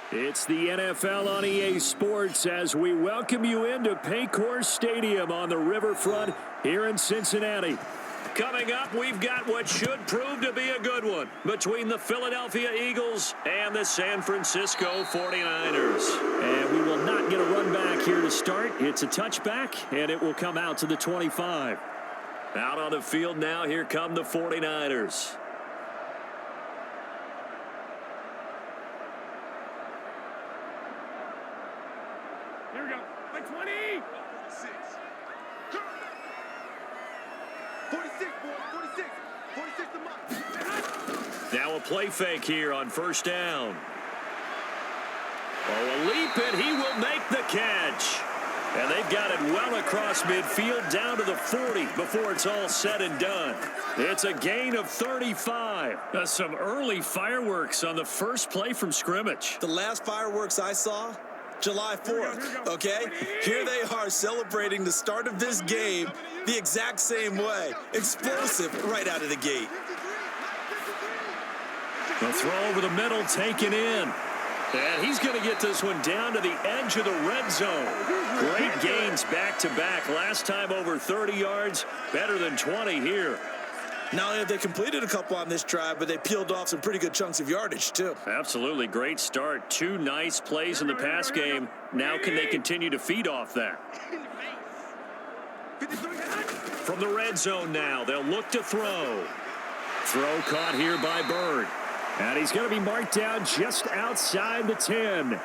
It's the NFL on EA Sports as we welcome you into Paycor Stadium on the riverfront here in Cincinnati. Coming up, we've got what should prove to be a good one between the Philadelphia Eagles and the San Francisco 49ers. And we will not get a run back here to start. It's a touchback, and it will come out to the 25. Out on the field now, here come the 49ers. Here we go. By 20. 46. 46, boys. 46. 46 to mark. Now a play fake here on first down. Oh, a leap, and he will make the catch. And they've got it well across midfield down to the 40 before it's all said and done. It's a gain of 35. Some early fireworks on the first play from scrimmage. The last fireworks I saw, July 4th, okay? Here they are celebrating the start of this game the exact same way. Explosive right out of the gate. The throw over the middle taken in. And he's going to get this one down to the edge of the red zone. Great gains back-to-back. Last time over 30 yards, better than 20 here. Not only have they completed a couple on this drive, but they peeled off some pretty good chunks of yardage, too. Absolutely. Great start. Two nice plays in the pass game. Now can they continue to feed off that? From the red zone now, they'll look to throw. Throw caught here by Bird. And he's going to be marked down just outside the 10.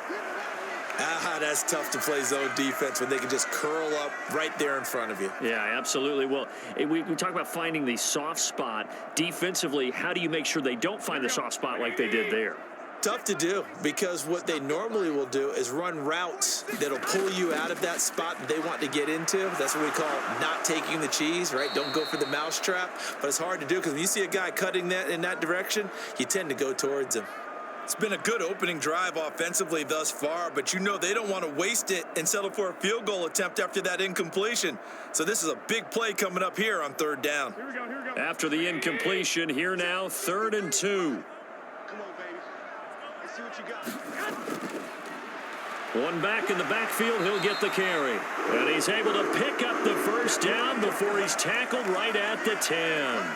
That's tough to play zone defense when they can just curl up right there in front of you. Yeah, absolutely. Well, we talk about finding the soft spot. Defensively, how do you make sure they don't find the soft spot like they did there? Tough to do, because what they normally will do is run routes that'll pull you out of that spot that they want to get into. That's what we call not taking the cheese, right? Don't go for the mousetrap. But it's hard to do because when you see a guy cutting that in that direction, you tend to go towards him. It's been a good opening drive offensively thus far, but you know they don't want to waste it and settle for a field goal attempt after that incompletion. So this is a big play coming up here on third down. Here we go. Here we go. After the incompletion, here now, 3rd and 2. Come on, baby. Let's see what you got. One back in the backfield, he'll get the carry. And he's able to pick up the first down before he's tackled right at the 10.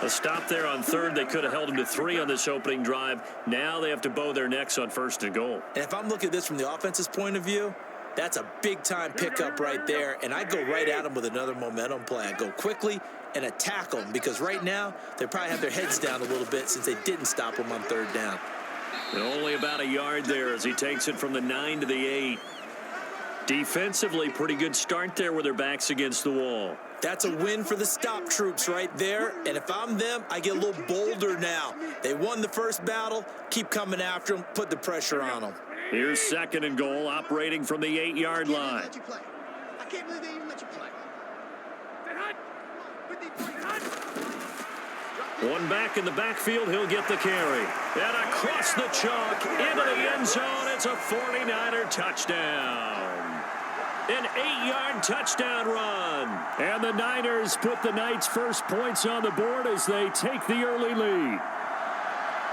A stop there on 3rd. They could have held him to 3 on this opening drive. Now they have to bow their necks on 1st and goal. And if I'm looking at this from the offense's point of view, that's a big-time pickup right there, and I go right at them with another momentum play. I go quickly and attack them, because right now they probably have their heads down a little bit since they didn't stop them on 3rd down. And only about a yard there as he takes it from the 9 to the 8. Defensively, pretty good start there with their backs against the wall. That's a win for the stop troops right there. And if I'm them, I get a little bolder now. They won the first battle. Keep coming after them. Put the pressure on them. Here's 2nd and goal, operating from the 8-yard line. I can't believe they even let you play. One back in the backfield, he'll get the carry. And across the chalk, into the end zone, it's a 49er touchdown. An 8-yard touchdown run. And the Niners put the Knights' first points on the board as they take the early lead.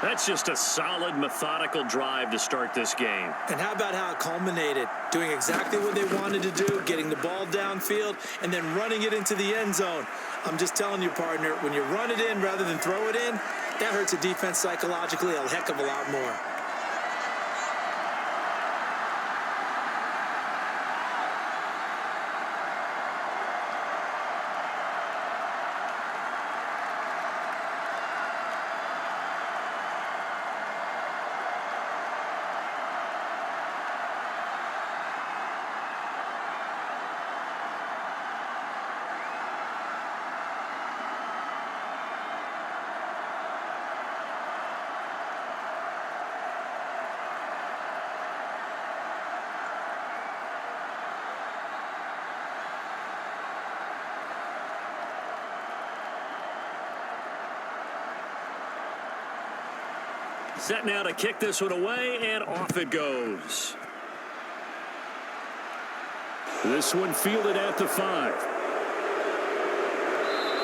That's just a solid, methodical drive to start this game. And how about how it culminated? Doing exactly what they wanted to do, getting the ball downfield, and then running it into the end zone. I'm just telling you, partner, when you run it in rather than throw it in, that hurts a defense psychologically a heck of a lot more. Set now to kick this one away, and off it goes. This one fielded at the 5.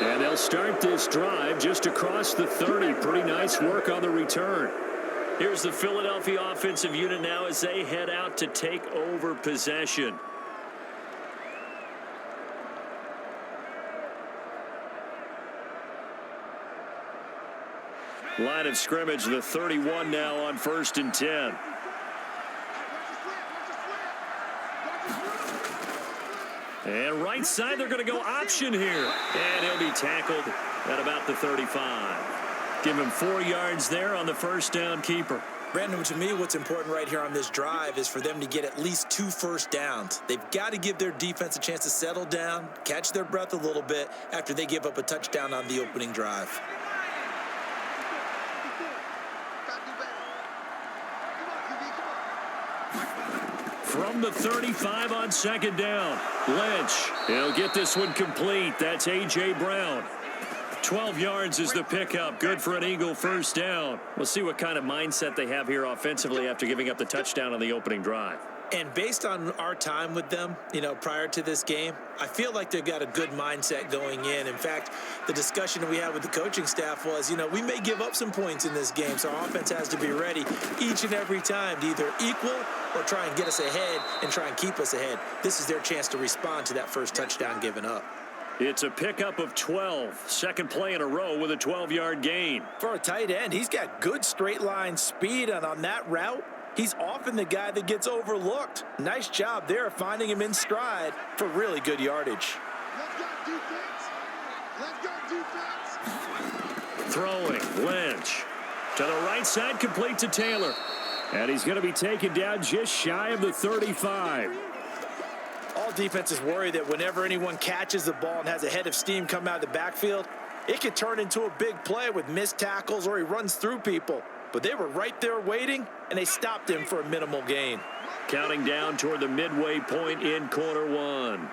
And they'll start this drive just across the 30. Pretty nice work on the return. Here's the Philadelphia offensive unit now as they head out to take over possession. Line of scrimmage, the 31 now on 1st and 10. And right side, they're going to go option here. And he'll be tackled at about the 35. Give him 4 yards there on the first down keeper. Brandon, to me, what's important right here on this drive is for them to get at least 2 first downs. They've got to give their defense a chance to settle down, catch their breath a little bit after they give up a touchdown on the opening drive. From the 35 on 2nd down, Lynch. He'll get this one complete. That's A.J. Brown. 12 yards is the pickup. Good for an Eagle first down. We'll see what kind of mindset they have here offensively after giving up the touchdown on the opening drive. And based on our time with them, prior to this game, I feel like they've got a good mindset going in. In fact, the discussion that we had with the coaching staff was, we may give up some points in this game, so our offense has to be ready each and every time to either equal or try and get us ahead and try and keep us ahead. This is their chance to respond to that first touchdown given up. It's a pickup of 12. Second play in a row with a 12-yard gain. For a tight end, he's got good straight line speed, and on that route, he's often the guy that gets overlooked. Nice job there finding him in stride for really good yardage. Let's go defense. Throwing, Lynch. To the right side, complete to Taylor. And he's going to be taken down just shy of the 35. All defenses worry that whenever anyone catches the ball and has a head of steam come out of the backfield, it could turn into a big play with missed tackles or he runs through people. But they were right there waiting, and they stopped him for a minimal gain. Counting down toward the midway point in quarter 1.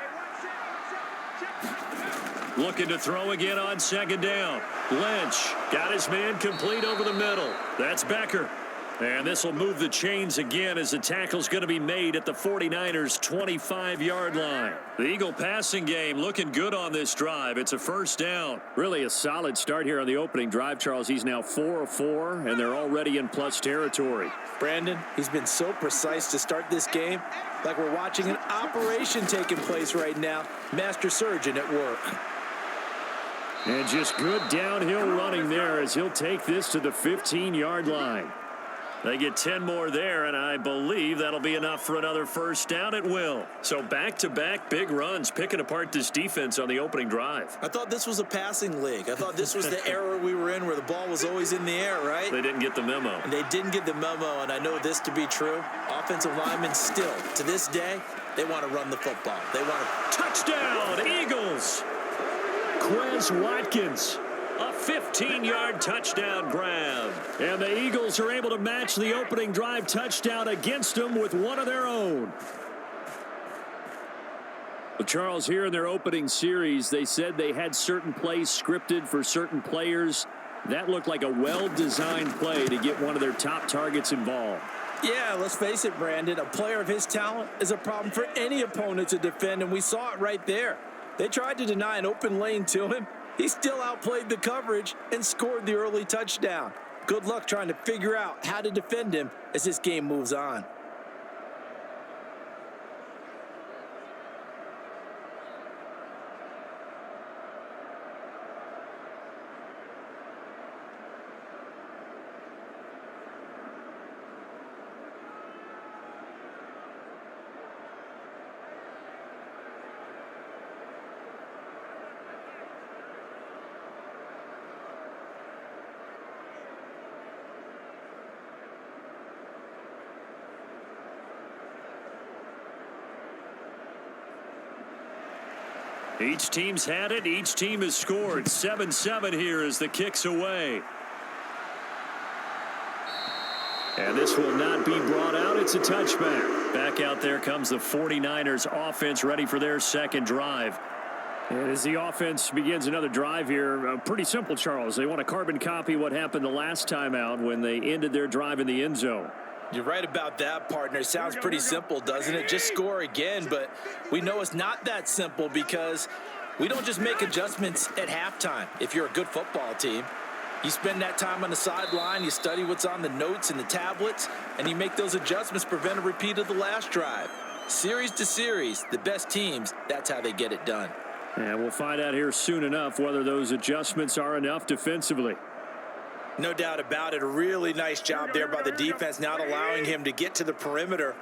Looking to throw again on 2nd down. Lynch got his man complete over the middle. That's Becker. And this will move the chains again as the tackle's going to be made at the 49ers' 25-yard line. The Eagle passing game looking good on this drive. It's a first down. Really a solid start here on the opening drive, Charles. He's now 4 of 4, and they're already in plus territory. Brandon, he's been so precise to start this game, like we're watching an operation taking place right now. Master surgeon at work. And just good downhill running there as he'll take this to the 15-yard line. They get 10 more there, and I believe that'll be enough for another first down. It will. So back-to-back big runs, picking apart this defense on the opening drive. I thought this was a passing league. I thought this was the era we were in where the ball was always in the air, right? They didn't get the memo. And they didn't get the memo, and I know this to be true. Offensive linemen still, to this day, they want to run the football. They want to... Touchdown, Eagles! Quez Watkins. A 15-yard touchdown grab. And the Eagles are able to match the opening drive touchdown against them with one of their own. Well, Charles, here in their opening series, they said they had certain plays scripted for certain players. That looked like a well-designed play to get one of their top targets involved. Yeah, let's face it, Brandon. A player of his talent is a problem for any opponent to defend, and we saw it right there. They tried to deny an open lane to him. He still outplayed the coverage and scored the early touchdown. Good luck trying to figure out how to defend him as this game moves on. Each team's had it. Each team has scored. 7-7 here as the kick's away. And this will not be brought out. It's a touchback. Back out there comes the 49ers offense ready for their second drive. And as the offense begins another drive here, pretty simple, Charles. They want to carbon copy what happened the last time out when they ended their drive in the end zone. You're right about that, partner. Sounds pretty simple, doesn't it? Just score again, but we know it's not that simple because we don't just make adjustments at halftime if you're a good football team. You spend that time on the sideline, you study what's on the notes and the tablets, and you make those adjustments to prevent a repeat of the last drive. Series to series, the best teams, that's how they get it done. And we'll find out here soon enough whether those adjustments are enough defensively. No doubt about it. A really nice job there by the defense, not allowing him to get to the perimeter.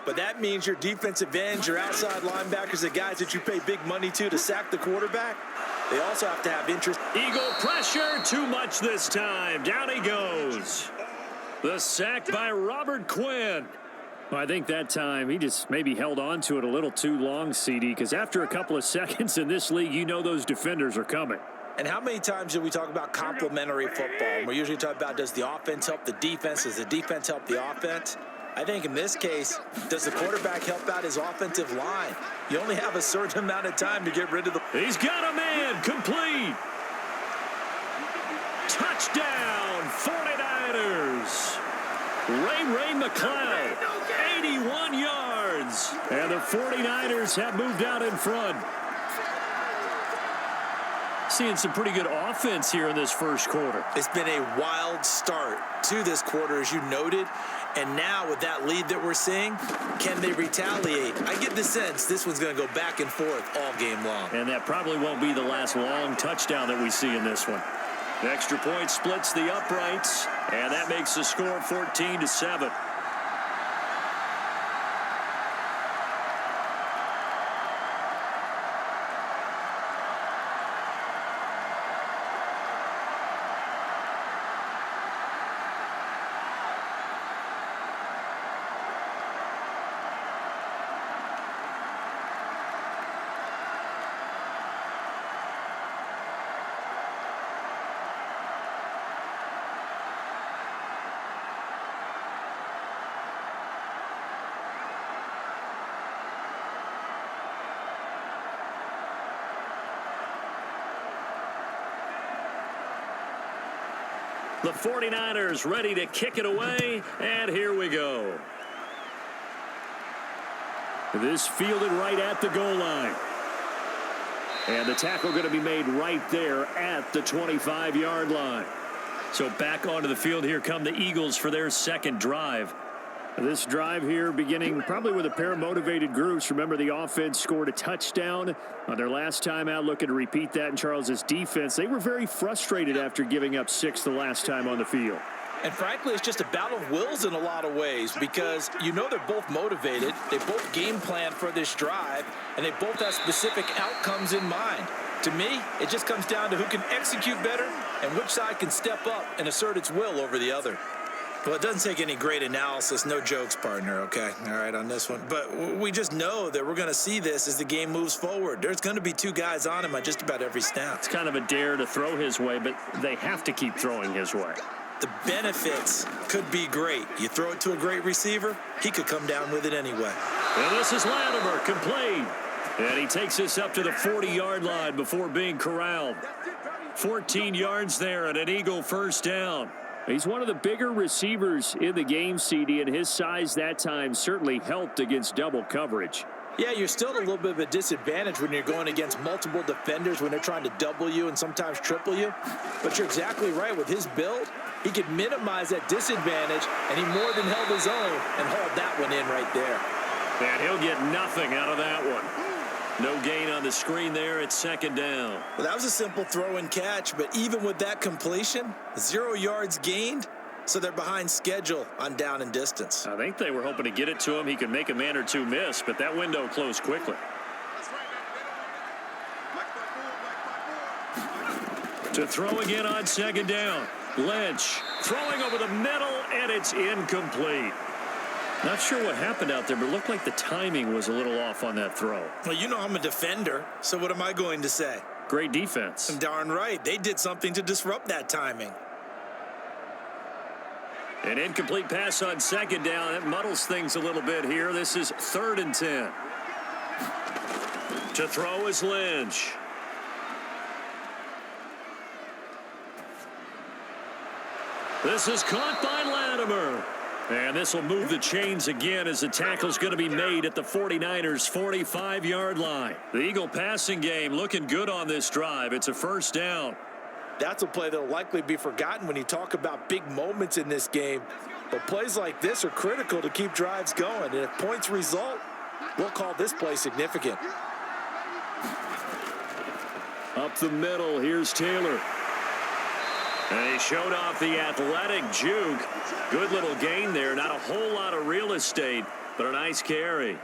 But that means your defensive ends, your outside linebackers, the guys that you pay big money to sack the quarterback, they also have to have interest. Eagle pressure, too much this time. Down he goes. The sack by Robert Quinn. Well, I think that time he just maybe held on to it a little too long, CD, because after a couple of seconds in this league, you know those defenders are coming. And how many times do we talk about complementary football? We usually talk about, does the offense help the defense? Does the defense help the offense? I think in this case, does the quarterback help out his offensive line? You only have a certain amount of time to get rid of the... He's got a man, complete. Touchdown, 49ers. Ray McCloud, 81 yards. And the 49ers have moved out in front. Seeing some pretty good offense here in this first quarter. It's been a wild start to this quarter, as you noted. And now with that lead that we're seeing, can they retaliate? I get the sense this one's going to go back and forth all game long. And that probably won't be the last long touchdown that we see in this one. The extra point splits the uprights, and that makes the score 14-7. The 49ers ready to kick it away, and here we go. This fielded right at the goal line. And the tackle going to be made right there at the 25-yard line. So back onto the field here come the Eagles for their second drive. This drive here beginning probably with a pair of motivated groups. Remember, the offense scored a touchdown on their last time out, looking to repeat that in Charles's defense. They were very frustrated after giving up 6 the last time on the field. And frankly, it's just a battle of wills in a lot of ways, because you know they're both motivated. They both game plan for this drive, and they both have specific outcomes in mind. To me, it just comes down to who can execute better and which side can step up and assert its will over the other. Well, it doesn't take any great analysis. No jokes, partner, okay? All right, on this one. But we just know that we're going to see this as the game moves forward. There's going to be 2 guys on him on just about every snap. It's kind of a dare to throw his way, but they have to keep throwing his way. The benefits could be great. You throw it to a great receiver, he could come down with it anyway. And this is Latimer, complete. And he takes us up to the 40-yard line before being corralled. 14 yards there and an Eagle first down. He's one of the bigger receivers in the game, CD, and his size that time certainly helped against double coverage. Yeah, you're still at a little bit of a disadvantage when you're going against multiple defenders when they're trying to double you and sometimes triple you. But you're exactly right. With his build, he could minimize that disadvantage, and he more than held his own and hauled that one in right there. And he'll get nothing out of that one. No gain on the screen there. It's second down. Well, that was a simple throw and catch, but even with that completion, 0 yards gained, so they're behind schedule on down and distance. I think they were hoping to get it to him. He could make a man or 2 miss, but that window closed quickly. To throw again on second down. Lynch throwing over the middle, and it's incomplete. Not sure what happened out there, but it looked like the timing was a little off on that throw. Well, you know I'm a defender, so what am I going to say? Great defense. Darn right. They did something to disrupt that timing. An incomplete pass on second down. It muddles things a little bit here. This is 3rd and 10. To throw is Lynch. This is caught by Latimer. And this will move the chains again as the tackle's going to be made at the 49ers' 45-yard line. The Eagle passing game looking good on this drive. It's a first down. That's a play that will likely be forgotten when you talk about big moments in this game. But plays like this are critical to keep drives going. And if points result, we'll call this play significant. Up the middle, here's Taylor. And he showed off the athletic juke. Good little gain there. Not a whole lot of real estate, but a nice carry.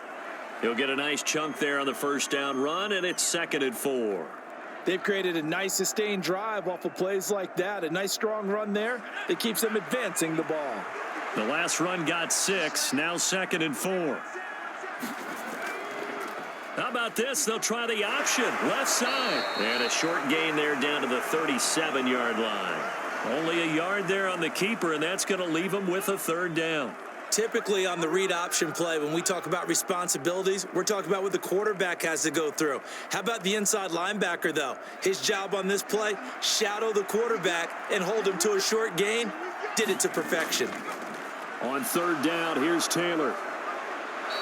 He'll get a nice chunk there on the first down run, and it's 2nd and 4. They've created a nice sustained drive off of plays like that. A nice strong run there that keeps them advancing the ball. The last run got 6, now 2nd and 4. How about this? They'll try the option, left side. And a short gain there down to the 37-yard line. Only a yard there on the keeper, and that's going to leave them with a 3rd down. Typically on the read option play, when we talk about responsibilities, we're talking about what the quarterback has to go through. How about the inside linebacker, though? His job on this play, shadow the quarterback and hold him to a short gain. Did it to perfection. On 3rd down, here's Taylor.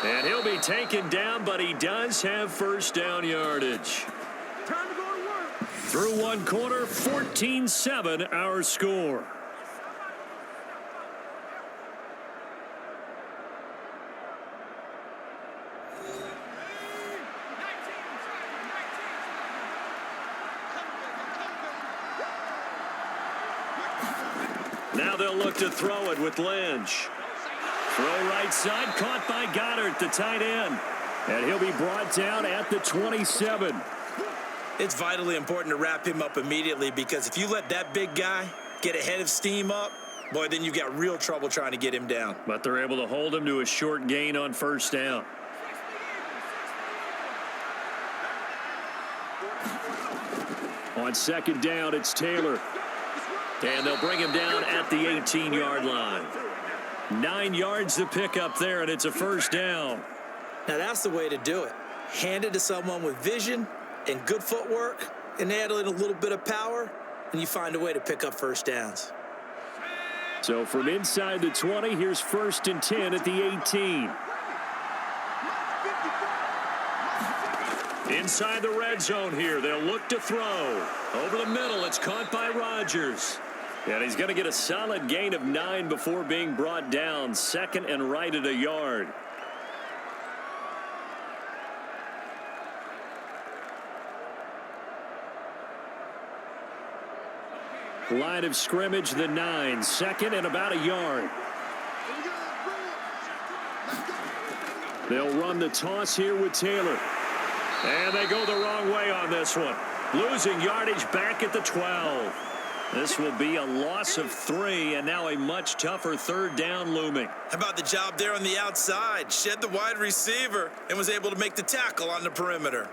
And he'll be taken down, but he does have first down yardage. Time to go to work. Through one quarter, 14-7 our score. Now they'll look to throw it with Lynch. Throw right side, caught by Goddard, the tight end. And he'll be brought down at the 27. It's vitally important to wrap him up immediately, because if you let that big guy get ahead of steam up, boy, then you've got real trouble trying to get him down. But they're able to hold him to a short gain on first down. On 2nd down, it's Taylor. And they'll bring him down at the 18-yard line. 9 yards to pick up there, and it's a first down. Now that's the way to do it. Hand it to someone with vision and good footwork, and add in a little bit of power, and you find a way to pick up first downs. So from inside the 20, here's 1st and 10 at the 18. Inside the red zone here, they'll look to throw. Over the middle, it's caught by Rodgers. And he's going to get a solid gain of 9 before being brought down. 2nd and right at a yard. Line of scrimmage, the 9. 2nd and about a yard. They'll run the toss here with Taylor. And they go the wrong way on this one. Losing yardage back at the 12. This will be a loss of 3, and now a much tougher 3rd down looming. How about the job there on the outside? Shed the wide receiver and was able to make the tackle on the perimeter.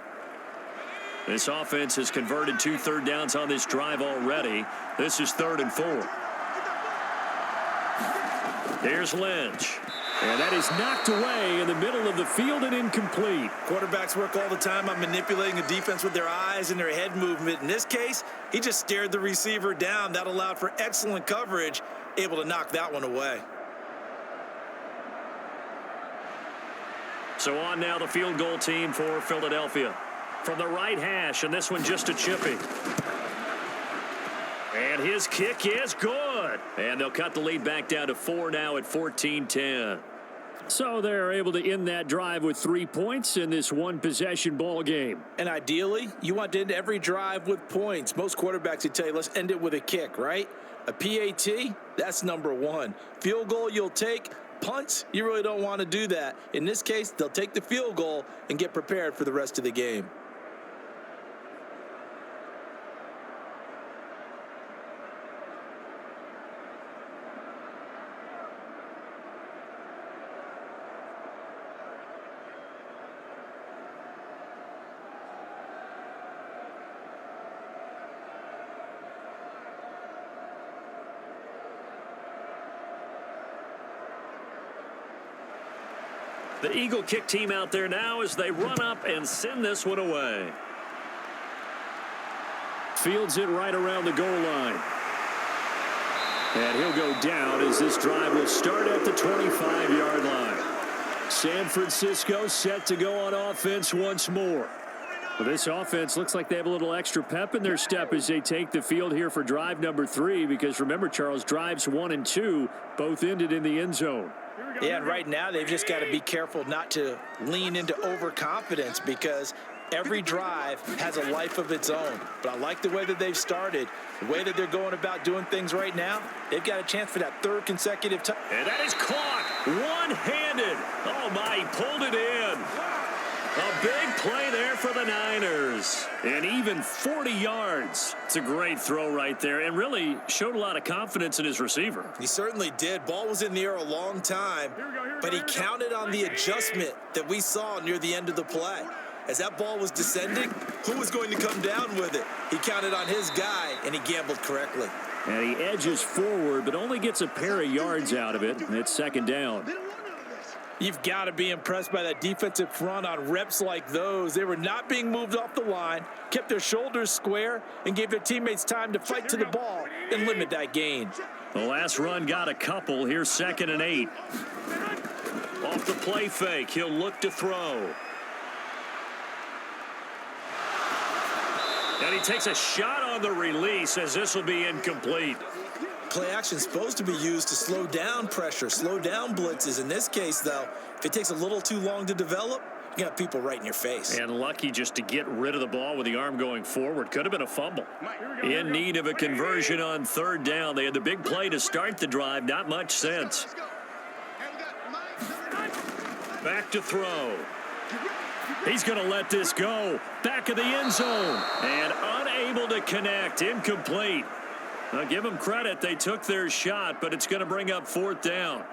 This offense has converted 2 third downs on this drive already. This is 3rd and 4. Here's Lynch. And that is knocked away in the middle of the field and incomplete. Quarterbacks work all the time on manipulating a defense with their eyes and their head movement. In this case, he just stared the receiver down. That allowed for excellent coverage, able to knock that one away. So on now the field goal team for Philadelphia. From the right hash, and this one just a chippy. And his kick is good. And they'll cut the lead back down to 4 now at 14-10. So they're able to end that drive with 3 points in this one-possession ball game. And ideally, you want to end every drive with points. Most quarterbacks would tell you, let's end it with a kick, right? A PAT, that's number 1. Field goal you'll take. Punts, you really don't want to do that. In this case, they'll take the field goal and get prepared for the rest of the game. The Eagle kick team out there now as they run up and send this one away. Fields it right around the goal line. And he'll go down as this drive will start at the 25-yard line. San Francisco set to go on offense once more. Well, this offense looks like they have a little extra pep in their step as they take the field here for drive number 3, because remember, Charles, drives 1 and 2 both ended in the end zone. Yeah, and right now they've just got to be careful not to lean into overconfidence, because every drive has a life of its own. But I like the way that they've started, the way that they're going about doing things right now. They've got a chance for that 3rd consecutive time. And that is caught one-handed. Oh, my, he pulled it in. A big play there for the Niners. And even 40 yards. It's a great throw right there, and really showed a lot of confidence in his receiver. He certainly did. Ball was in the air a long time, but he counted on the adjustment that we saw near the end of the play. As that ball was descending, who was going to come down with it? He counted on his guy, and he gambled correctly. And he edges forward, but only gets a pair of yards out of it. And it's 2nd down. You've got to be impressed by that defensive front on reps like those. They were not being moved off the line, kept their shoulders square, and gave their teammates time to fight to the ball and limit that gain. The last run got a couple. Here's 2nd and 8. Off the play fake, he'll look to throw. And he takes a shot on the release, as this will be incomplete. Play action is supposed to be used to slow down pressure, slow down blitzes. In this case, though, if it takes a little too long to develop, you got people right in your face. And lucky just to get rid of the ball with the arm going forward. Could have been a fumble. In need of a conversion on 3rd down. They had the big play to start the drive. Not much sense. Back to throw. He's going to let this go. Back of the end zone. And unable to connect. Incomplete. I'll give them credit. They took their shot, but it's going to bring up 4th down.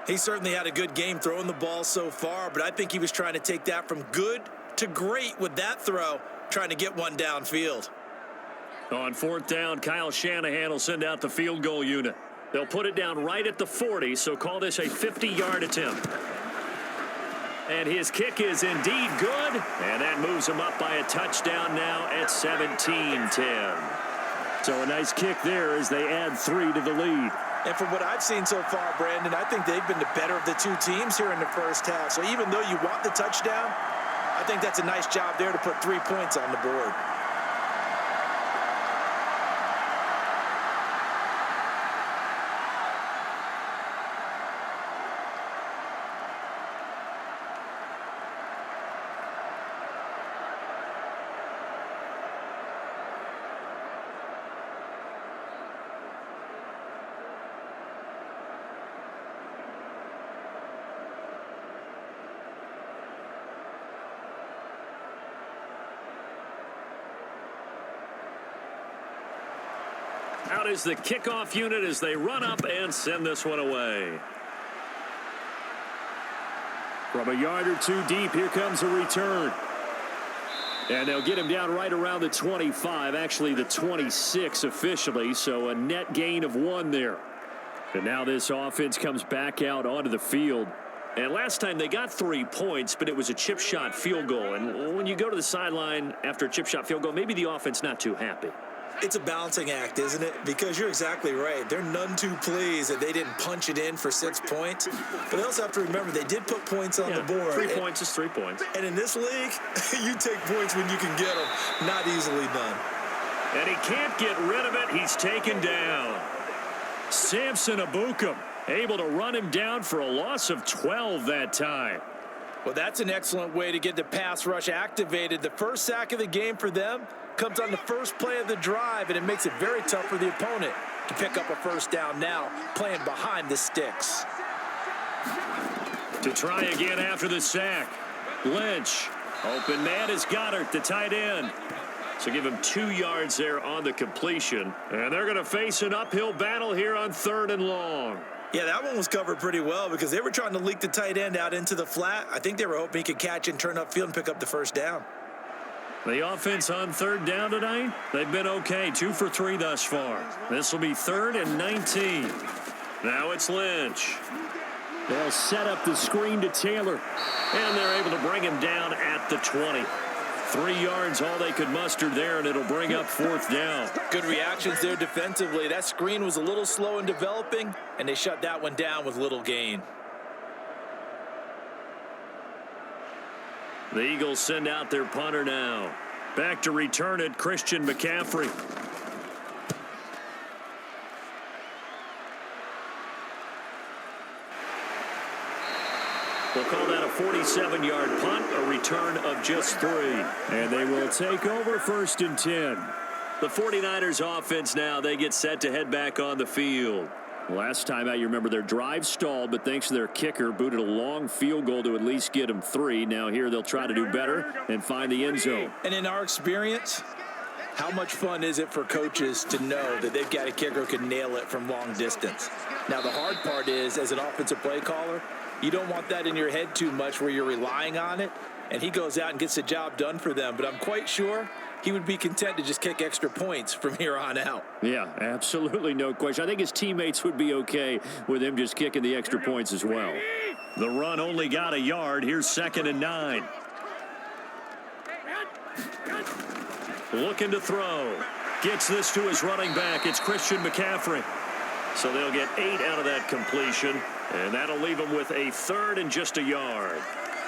He certainly had a good game throwing the ball so far, but I think he was trying to take that from good to great with that throw, trying to get one downfield. On 4th down, Kyle Shanahan will send out the field goal unit. They'll put it down right at the 40, so call this a 50-yard attempt. And his kick is indeed good, and that moves him up by a touchdown now at 17-10. So a nice kick there as they add 3 to the lead. And from what I've seen so far, Brandon, I think they've been the better of the 2 teams here in the first half. So even though you want the touchdown, I think that's a nice job there to put 3 points on the board. Out is the kickoff unit as they run up and send this one away. From a yard or 2 deep, here comes a return. And they'll get him down right around the 25, actually the 26 officially, so a net gain of 1 there. And now this offense comes back out onto the field. And last time they got 3 points, but it was a chip shot field goal. And when you go to the sideline after a chip shot field goal, maybe the offense not too happy. It's a balancing act, isn't it? Because you're exactly right. They're none too pleased that they didn't punch it in for 6 points. But they also have to remember they did put points on the board. 3 points is 3 points. And in this league, you take points when you can get them. Not easily done. And he can't get rid of it. He's taken down. Samson Abukum able to run him down for a loss of 12 that time. Well, that's an excellent way to get the pass rush activated. The first sack of the game for them comes on the first play of the drive, and it makes it very tough for the opponent to pick up a first down now, playing behind the sticks. To try again after the sack. Lynch. Open man is Goddard, the tight end. So give him 2 yards there on the completion. And they're going to face an uphill battle here on 3rd and long. Yeah, that one was covered pretty well because they were trying to leak the tight end out into the flat. I think they were hoping he could catch and turn upfield and pick up the first down. The offense on 3rd down tonight, they've been okay. 2 for 3 thus far. This will be 3rd and 19. Now it's Lynch. They'll set up the screen to Taylor. And they're able to bring him down at the 20. 3 yards, all they could muster there, and it'll bring up 4th down. Good reactions there defensively. That screen was a little slow in developing, and they shut that one down with little gain. The Eagles send out their punter now. Back to return it, Christian McCaffrey. We'll call that a 47-yard punt, a return of just 3. And they will take over 1st and 10. The 49ers offense now, they get set to head back on the field. Last time out, you remember their drive stalled, but thanks to their kicker, booted a long field goal to at least get them 3. Now here they'll try to do better and find the end zone. And in our experience, how much fun is it for coaches to know that they've got a kicker who can nail it from long distance? Now the hard part is, as an offensive play caller, you don't want that in your head too much where you're relying on it, and he goes out and gets the job done for them. But I'm quite sure he would be content to just kick extra points from here on out. Yeah, absolutely no question. I think his teammates would be okay with him just kicking the extra points as well. The run only got a yard. Here's 2nd and 9. Looking to throw. Gets this to his running back. It's Christian McCaffrey. So they'll get 8 out of that completion, and that'll leave him with a 3rd and just a yard.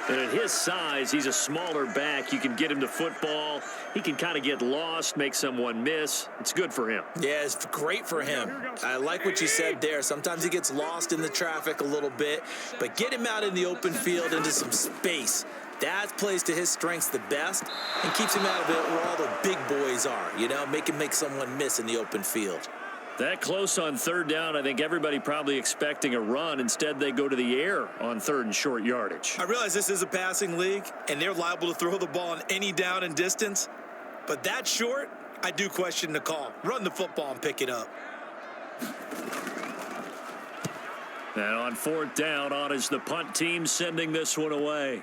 And at his size, he's a smaller back. You can get him to football. He can kind of get lost, make someone miss. It's good for him. Yeah, it's great for him. I like what you said there. Sometimes he gets lost in the traffic a little bit, but get him out in the open field into some space. That plays to his strengths the best and keeps him out of it where all the big boys are, you know, make someone miss in the open field. That close on 3rd down, I think everybody probably expecting a run. Instead, they go to the air on 3rd and short yardage. I realize this is a passing league, and they're liable to throw the ball on any down and distance. But that short, I do question the call. Run the football and pick it up. And on 4th down, on is the punt team sending this one away.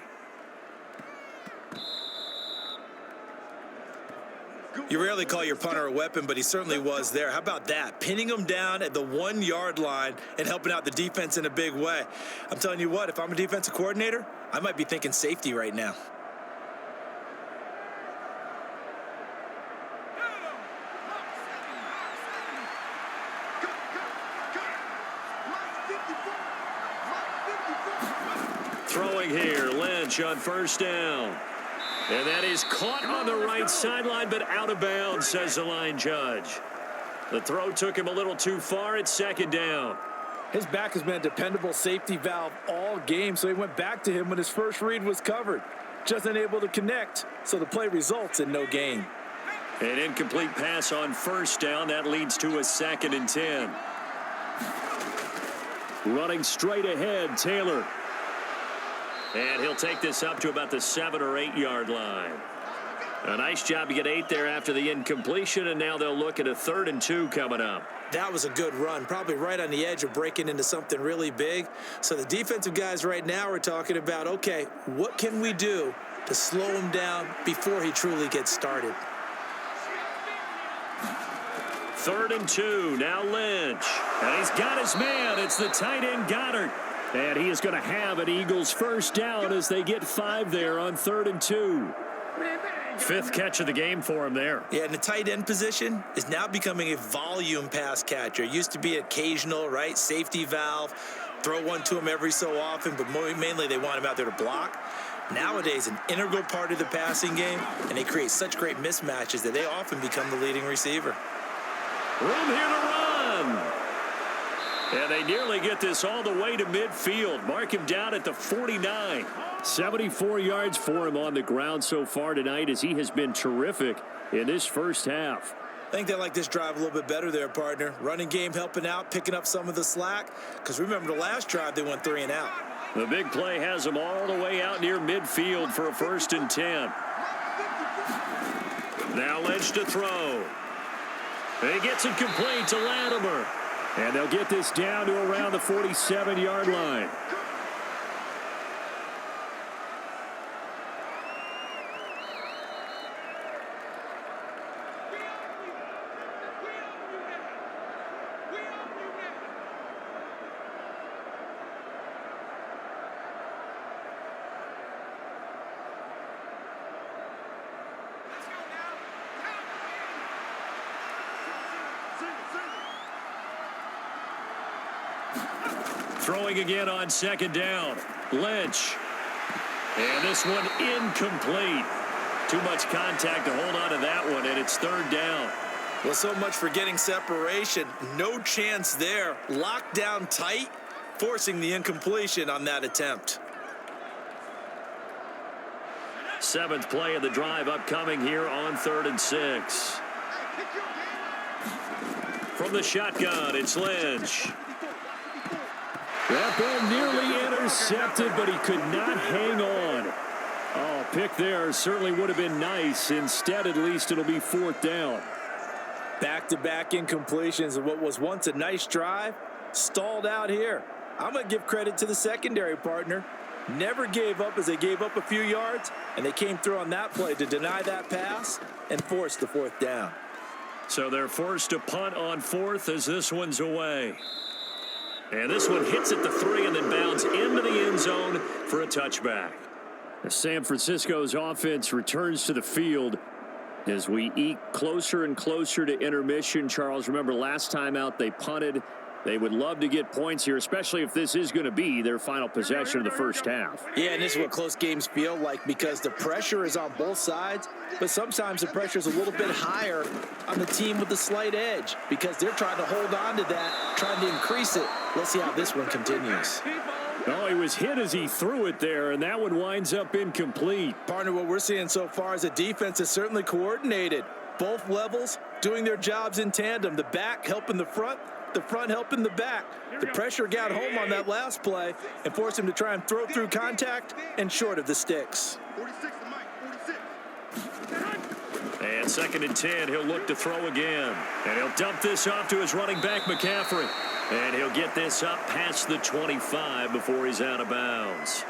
You rarely call your punter a weapon, but he certainly was there. How about that? Pinning him down at the 1-yard line and helping out the defense in a big way. I'm telling you what, if I'm a defensive coordinator, I might be thinking safety right now. Throwing here, Lynch on 1st down. And that is caught on the right sideline, but out of bounds, says the line judge. The throw took him a little too far. It's 2nd down. His back has been a dependable safety valve all game, so he went back to him when his first read was covered. Just unable to connect, so the play results in no gain. An incomplete pass on 1st down. That leads to a 2nd and 10. Running straight ahead, Taylor. And he'll take this up to about the 7 or 8 yard line. A nice job to get 8 there after the incompletion, and now they'll look at a 3rd and 2 coming up. That was a good run, probably right on the edge of breaking into something really big. So the defensive guys right now are talking about, okay, what can we do to slow him down before he truly gets started? 3rd and 2, now Lynch. And he's got his man. It's the tight end Goddard. And he is going to have an Eagles 1st down as they get 5 there on 3rd and 2. 5th catch of the game for him there. Yeah, and the tight end position is now becoming a volume pass catcher. It used to be occasional, right? Safety valve. Throw one to him every so often, but mainly they want him out there to block. Nowadays, an integral part of the passing game, and they create such great mismatches that they often become the leading receiver. Room here to run. And they nearly get this all the way to midfield. Mark him down at the 49. 74 yards for him on the ground so far tonight as he has been terrific in this first half. I think they like this drive a little bit better there, partner. Running game helping out, picking up some of the slack. Because remember the last drive, they went 3 and out. The big play has them all the way out near midfield for a 1st and 10. Now Lynch to throw. He gets it complete to Latimer. And they'll get this down to around the 47-yard line. Throwing again on 2nd down. Lynch. And this one incomplete. Too much contact to hold on to that one, and it's third down. Well, so much for getting separation. No chance there. Locked down tight, forcing the incompletion on that attempt. 7th play of the drive upcoming here on 3rd and 6. From the shotgun, it's Lynch. That ball nearly intercepted, but he could not hang on. Oh, pick there certainly would have been nice. Instead, at least it'll be 4th down. Back-to-back incompletions of what was once a nice drive, stalled out here. I'm going to give credit to the secondary partner. Never gave up as they gave up a few yards, and they came through on that play to deny that pass and force the 4th down. So they're forced to punt on 4th as this one's away. And this one hits at the 3 and then bounds into the end zone for a touchback. San Francisco's offense returns to the field as we eke closer and closer to intermission. Charles, remember last time out they punted. They would love to get points here, especially if this is going to be their final possession of the first half. Yeah, and this is what close games feel like because the pressure is on both sides, but sometimes the pressure is a little bit higher on the team with the slight edge because they're trying to hold on to that, trying to increase it. Let's see how this one continues. Oh, he was hit as he threw it there, and that one winds up incomplete. Partner, what we're seeing so far is a defense is certainly coordinated. Both levels doing their jobs in tandem. The back helping the front helping the back. The pressure got home on that last play and forced him to try and throw through contact and short of the sticks. 46 to Mike, 46. And 2nd and 10, he'll look to throw again. And he'll dump this off to his running back, McCaffrey. And he'll get this up past the 25 before he's out of bounds.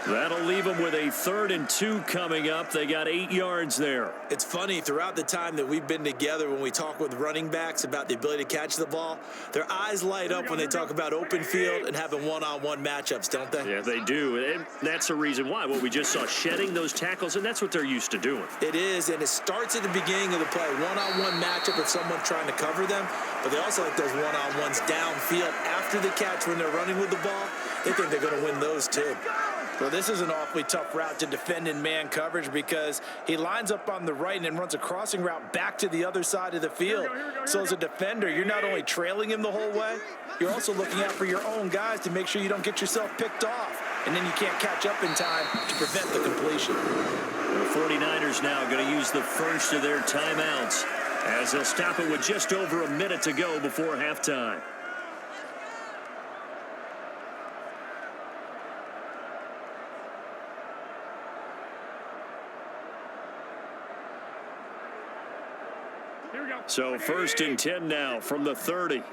That'll leave them with a 3rd and 2 coming up. They got 8 yards there. It's funny, throughout the time that we've been together, when we talk with running backs about the ability to catch the ball, their eyes light up when they talk about open field and having one-on-one matchups, don't they? Yeah, they do. And that's the reason why. What we just saw, shedding those tackles, and that's what they're used to doing. It is, and it starts at the beginning of the play. One-on-one matchup with someone trying to cover them, but they also like those one-on-ones downfield after the catch when they're running with the ball. They think they're going to win those too. Well, this is an awfully tough route to defend in man coverage because he lines up on the right and then runs a crossing route back to the other side of the field. So as a defender, you're not only trailing him the whole way, you're also looking out for your own guys to make sure you don't get yourself picked off. And then you can't catch up in time to prevent the completion. The 49ers now going to use the first of their timeouts as they'll stop it with just over a minute to go before halftime. So 1st and 10 now from the 30.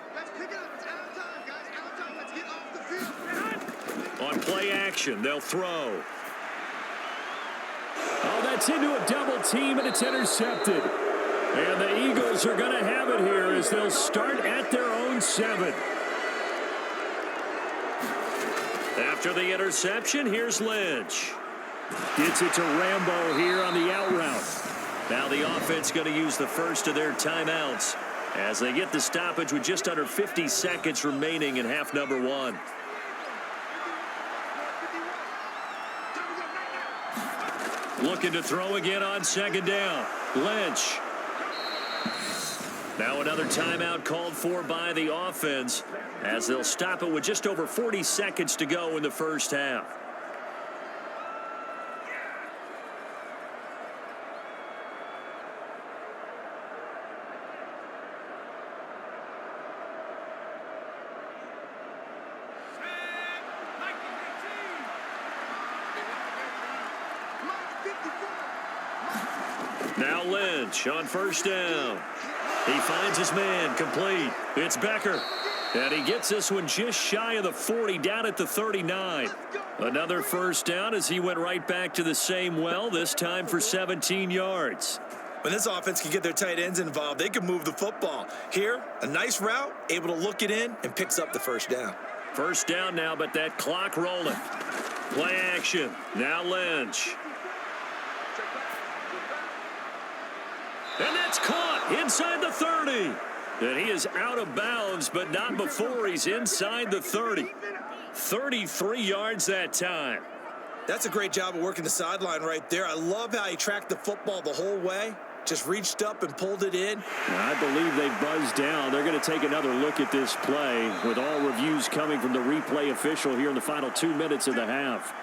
On play action, they'll throw. Oh, that's into a double team, and it's intercepted. And the Eagles are going to have it here as they'll start at their own 7. After the interception, here's Lynch. Gets it to Rambo here on the out route. Now the offense going to use the first of their timeouts as they get the stoppage with just under 50 seconds remaining in half number 1. Looking to throw again on 2nd down. Lynch. Now another timeout called for by the offense as they'll stop it with just over 40 seconds to go in the first half. Now Lynch on 1st down. He finds his man, complete. It's Becker. And he gets this one just shy of the 40, down at the 39. Another 1st down as he went right back to the same well, this time for 17 yards. When this offense can get their tight ends involved, they can move the football. Here, a nice route, able to look it in, and picks up the 1st down. 1st down now, but that clock rolling. Play action. Now Lynch. And that's caught inside the 30. And he is out of bounds, but not before he's inside the 30. 33 yards that time. That's a great job of working the sideline right there. I love how he tracked the football the whole way. Just reached up and pulled it in. I believe they buzzed down. They're going to take another look at this play with all reviews coming from the replay official here in the final 2 minutes of the half.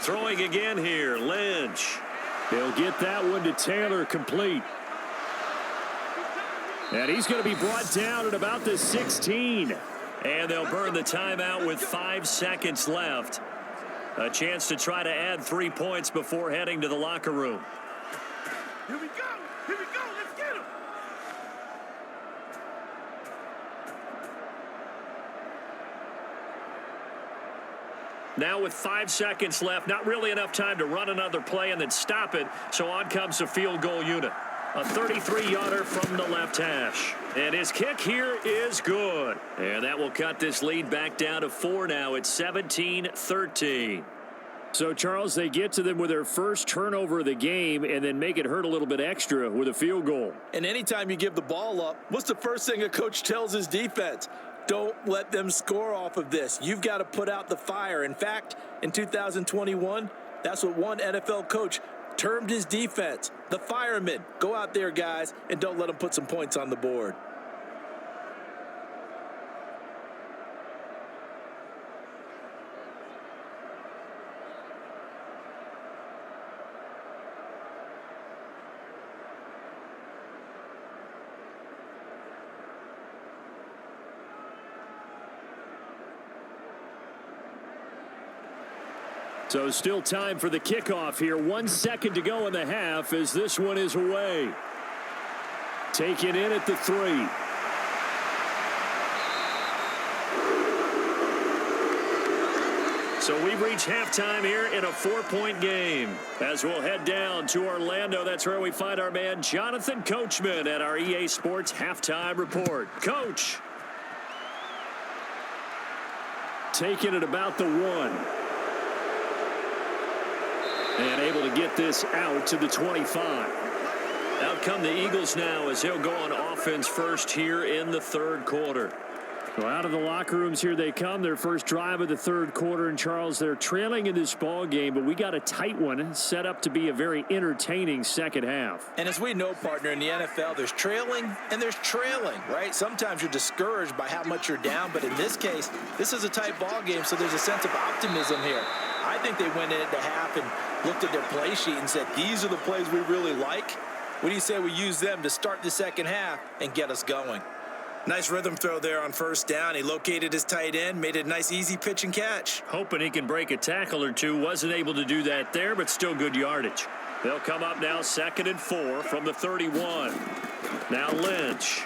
Throwing again here, Lynch. He'll get that one to Taylor, complete. And he's going to be brought down at about the 16. And they'll burn the timeout with 5 seconds left. A chance to try to add 3 points before heading to the locker room. Here we go. Here we go. Let's get him. Now with 5 seconds left, not really enough time to run another play and then stop it. So on comes the field goal unit. A 33-yarder from the left hash. And his kick here is good. And that will cut this lead back down to 4 now. It's 17-13. So, Charles, they get to them with their first turnover of the game and then make it hurt a little bit extra with a field goal. And anytime you give the ball up, what's the first thing a coach tells his defense? Don't let them score off of this. You've got to put out the fire. In fact, in 2021, that's what one NFL coach termed his defense, the firemen. Go out there, guys, and don't let them put some points on the board. So still time for the kickoff here. 1 second to go in the half as this one is away. Taken in at the 3. So we've reached halftime here in a 4-point game. As we'll head down to Orlando, that's where we find our man Jonathan Coachman at our EA Sports Halftime Report. Coach. Taken at about the 1. And able to get this out to the 25. Out come the Eagles now as they'll go on offense first here in the third quarter. So out of the locker rooms here they come. Their first drive of the third quarter. And Charles, they're trailing in this ball game, but we got a tight one set up to be a very entertaining second half. And as we know, partner, in the NFL, there's trailing and there's trailing, right? Sometimes you're discouraged by how much you're down, but in this case, this is a tight ball game, so there's a sense of optimism here. I think they went in at the half and looked at their play sheet and said, these are the plays we really like. What do you say we use them to start the second half and get us going? Nice rhythm throw there on first down. He located his tight end, made it a nice easy pitch and catch. Hoping he can break a tackle or two. Wasn't able to do that there, but still good yardage. They'll come up now 2nd and 4 from the 31. Now Lynch.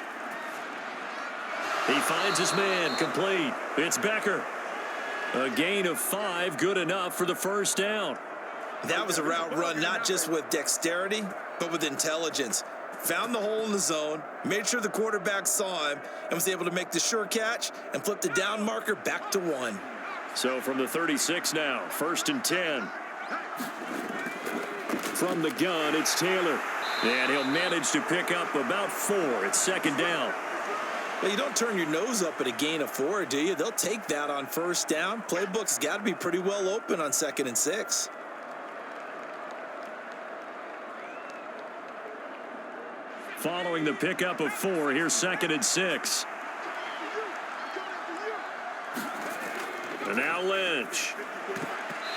He finds his man, complete. It's Becker. A gain of 5, good enough for the first down. That was a route run not just with dexterity, but with intelligence. Found the hole in the zone, made sure the quarterback saw him, and was able to make the sure catch and flip the down marker back to 1. So from the 36 now, 1st and 10. From the gun, it's Taylor. And he'll manage to pick up about 4. It's 2nd down. Well, you don't turn your nose up at a gain of 4, do you? They'll take that on first down. Playbook's got to be pretty well open on 2nd and 6. Following the pickup of 4, here's 2nd and 6. And now Lynch.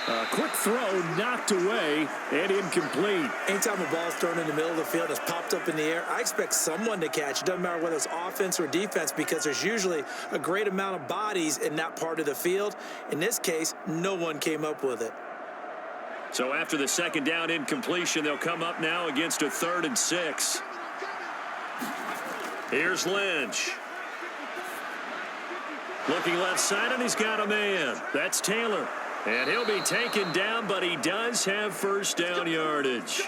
A quick throw knocked away and incomplete. Anytime a ball's thrown in the middle of the field, it's popped up in the air, I expect someone to catch. It doesn't matter whether it's offense or defense because there's usually a great amount of bodies in that part of the field. In this case, no one came up with it. So after the 2nd down incompletion, they'll come up now against a 3rd and 6. Here's Lynch. Looking left side, and he's got a man. That's Taylor. And he'll be taken down, but he does have first down yardage.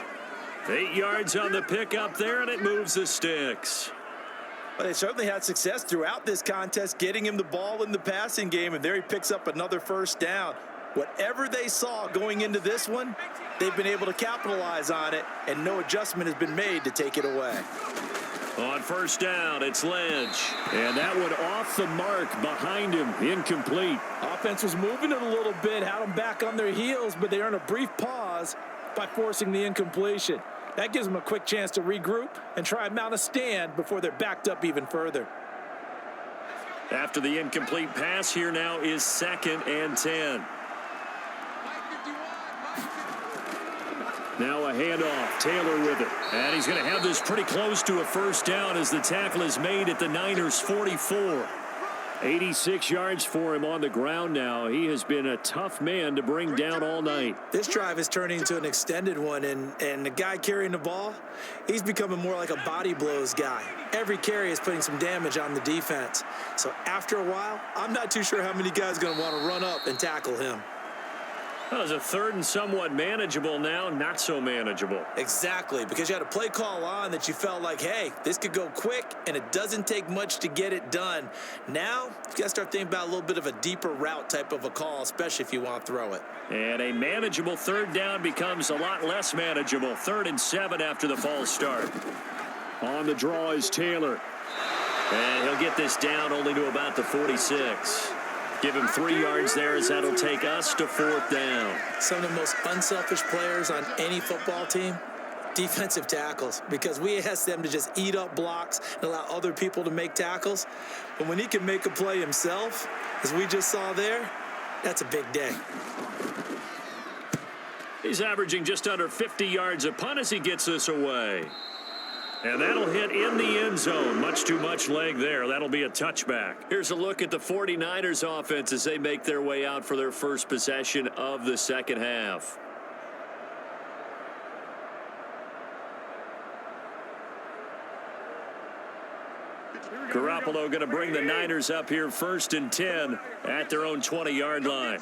8 yards on the pickup there, and it moves the sticks. Well, they certainly had success throughout this contest, getting him the ball in the passing game, and there he picks up another first down. Whatever they saw going into this one, they've been able to capitalize on it, and no adjustment has been made to take it away. On first down, it's Lynch. And that one off the mark behind him, incomplete. Offense was moving it a little bit, had them back on their heels, but they earned a brief pause by forcing the incompletion. That gives them a quick chance to regroup and try and mount a stand before they're backed up even further. After the incomplete pass, here now is 2nd and 10. Now a handoff, Taylor with it. And he's going to have this pretty close to a first down as the tackle is made at the Niners' 44. 86 yards for him on the ground now. He has been a tough man to bring down all night. This drive is turning into an extended one, and the guy carrying the ball, he's becoming more like a body blows guy. Every carry is putting some damage on the defense. So after a while, I'm not too sure how many guys are going to want to run up and tackle him. That was a 3rd and somewhat manageable, now not so manageable. Exactly, because you had a play call on that you felt like, hey, this could go quick, and it doesn't take much to get it done. Now, you got to start thinking about a little bit of a deeper route type of a call, especially if you want to throw it. And a manageable 3rd down becomes a lot less manageable. 3rd and 7 after the false start. On the draw is Taylor. And he'll get this down only to about the 46. Give him 3 yards there as that'll take us to 4th down. Some of the most unselfish players on any football team, defensive tackles, because we ask them to just eat up blocks and allow other people to make tackles. But when he can make a play himself, as we just saw there, that's a big day. He's averaging just under 50 yards a punt as he gets this away. And that'll hit in the end zone. Much too much leg there. That'll be a touchback. Here's a look at the 49ers offense as they make their way out for their first possession of the second half. Garoppolo going to bring the Niners up here 1st and 10 at their own 20-yard line.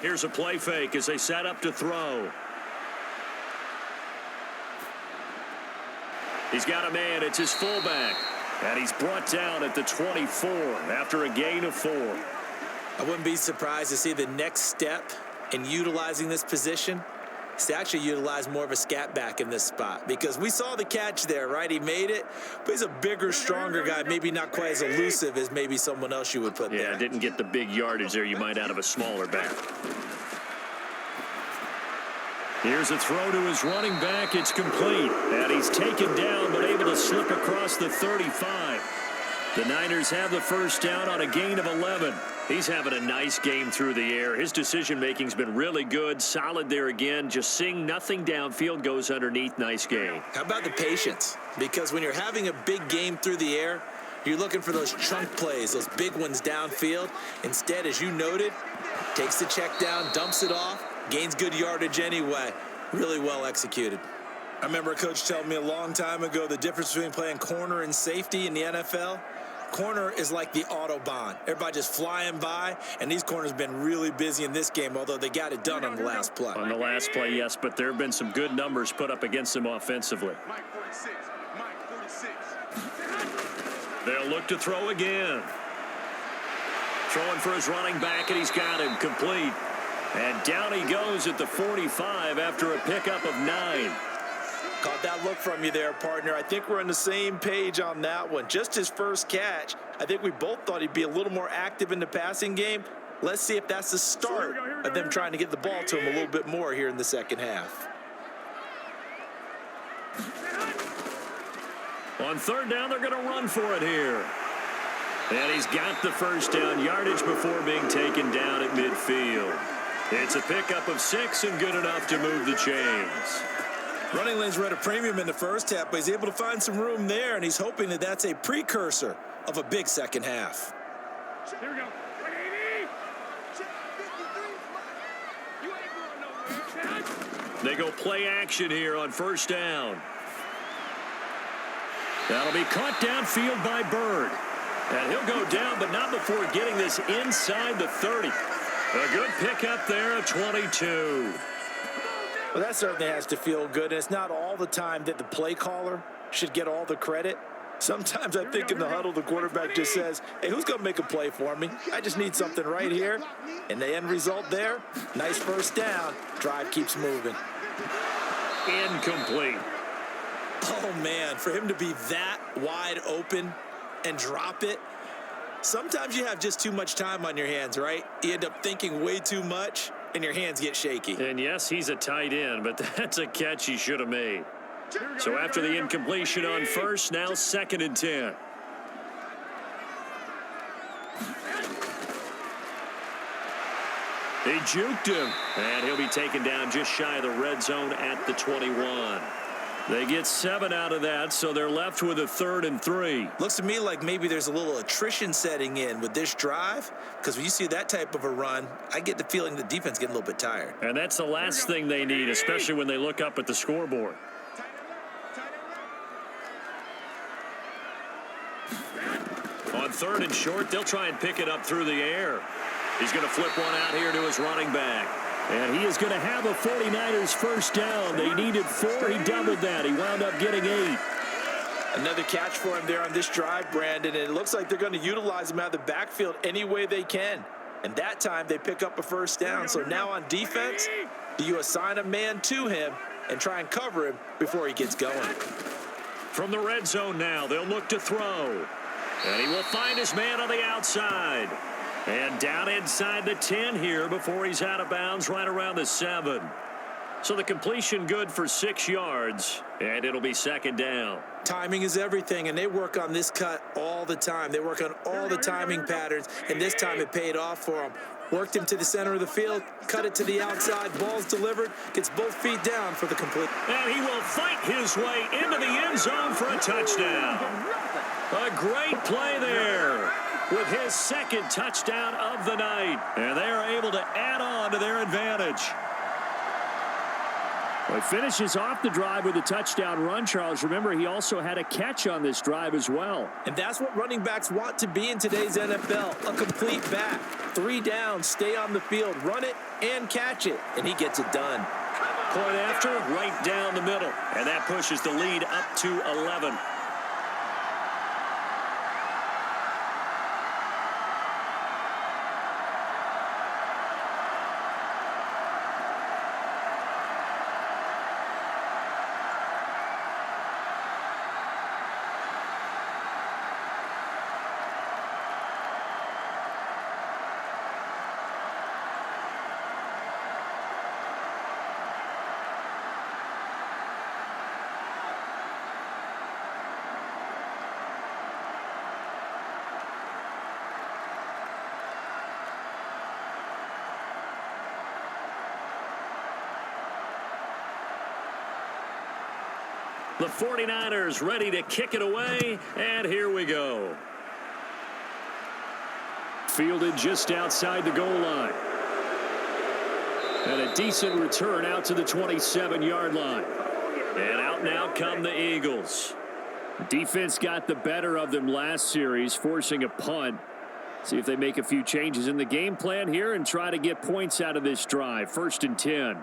Here's a play fake as they set up to throw. He's got a man. It's his fullback. And he's brought down at the 24 after a gain of 4. I wouldn't be surprised to see the next step in utilizing this position is to actually utilize more of a scat back in this spot. Because we saw the catch there, right? He made it, but he's a bigger, stronger guy, maybe not quite as elusive as maybe someone else you would put there. Yeah, didn't get the big yardage there you might out of a smaller back. Here's a throw to his running back. It's complete. And he's taken down but able to slip across the 35. The Niners have the first down on a gain of 11. He's having a nice game through the air. His decision-making's been really good. Solid there again. Just seeing nothing downfield goes underneath. Nice game. How about the patience? Because when you're having a big game through the air, you're looking for those chunk plays, those big ones downfield. Instead, as you noted, takes the check down, dumps it off, gains good yardage anyway. Really well executed. I remember a coach telling me a long time ago the difference between playing corner and safety in the NFL. Corner is like the Autobahn. Everybody just flying by, and these corners have been really busy in this game, although they got it done on the last play. On the last play, yes, but there have been some good numbers put up against them offensively. They'll look to throw again. Throwing for his running back, and he's got him complete. And down he goes at the 45 after a pickup of 9. Caught that look from you there, partner. I think we're on the same page on that one. Just his first catch. I think we both thought he'd be a little more active in the passing game. Let's see if that's the start of them trying to get the ball to him a little bit more here in the second half. On 3rd down, they're going to run for it here. And he's got the first down yardage before being taken down at midfield. It's a pickup of 6 and good enough to move the chains. Running lanes were at a premium in the first half, but he's able to find some room there, and he's hoping that that's a precursor of a big second half. Here we go. They go play action here on 1st down. That'll be caught downfield by Bird. And he'll go down, but not before getting this inside the 30. A good pickup there at 22. Well, that certainly has to feel good, and it's not all the time that the play caller should get all the credit. Sometimes I think in the huddle, the quarterback just says, hey, who's going to make a play for me? I just need something right here. And the end result there, nice first down. Drive keeps moving. Incomplete. Oh, man, for him to be that wide open and drop it, sometimes you have just too much time on your hands, right? You end up thinking way too much, and your hands get shaky. And yes, he's a tight end, but that's a catch he should have made. So after the incompletion on first, now 2nd and 10. He juked him, and he'll be taken down just shy of the red zone at the 21. They get 7 out of that, so they're left with a 3rd and 3. Looks to me like maybe there's a little attrition setting in with this drive, because when you see that type of a run, I get the feeling the defense getting a little bit tired. And that's the last thing they need, especially when they look up at the scoreboard. On 3rd and short, they'll try and pick it up through the air. He's going to flip one out here to his running back. And he is going to have a 49ers first down. They needed 4. He doubled that. He wound up getting 8. Another catch for him there on this drive, Brandon. And it looks like they're going to utilize him out of the backfield any way they can. And that time they pick up a first down. So now on defense, do you assign a man to him and try and cover him before he gets going? From the red zone now, they'll look to throw. And he will find his man on the outside. And down inside the 10 here before he's out of bounds right around the 7. So the completion good for 6 yards, and it'll be 2nd down. Timing is everything, and they work on this cut all the time. They work on all the timing patterns, and this time it paid off for them. Worked him to the center of the field, cut it to the outside, ball's delivered, gets both feet down for the complete. And he will fight his way into the end zone for a touchdown. A great play there with his 2nd touchdown of the night. And they are able to add on to their advantage. Well, he finishes off the drive with a touchdown run, Charles. Remember, he also had a catch on this drive as well. And that's what running backs want to be in today's NFL, a complete back. 3 downs, stay on the field, run it, and catch it. And he gets it done. Point after, right down the middle. And that pushes the lead up to 11. The 49ers ready to kick it away, and here we go. Fielded just outside the goal line. And a decent return out to the 27-yard line. And out now come the Eagles. Defense got the better of them last series, forcing a punt. See if they make a few changes in the game plan here and try to get points out of this drive. 1st and 10.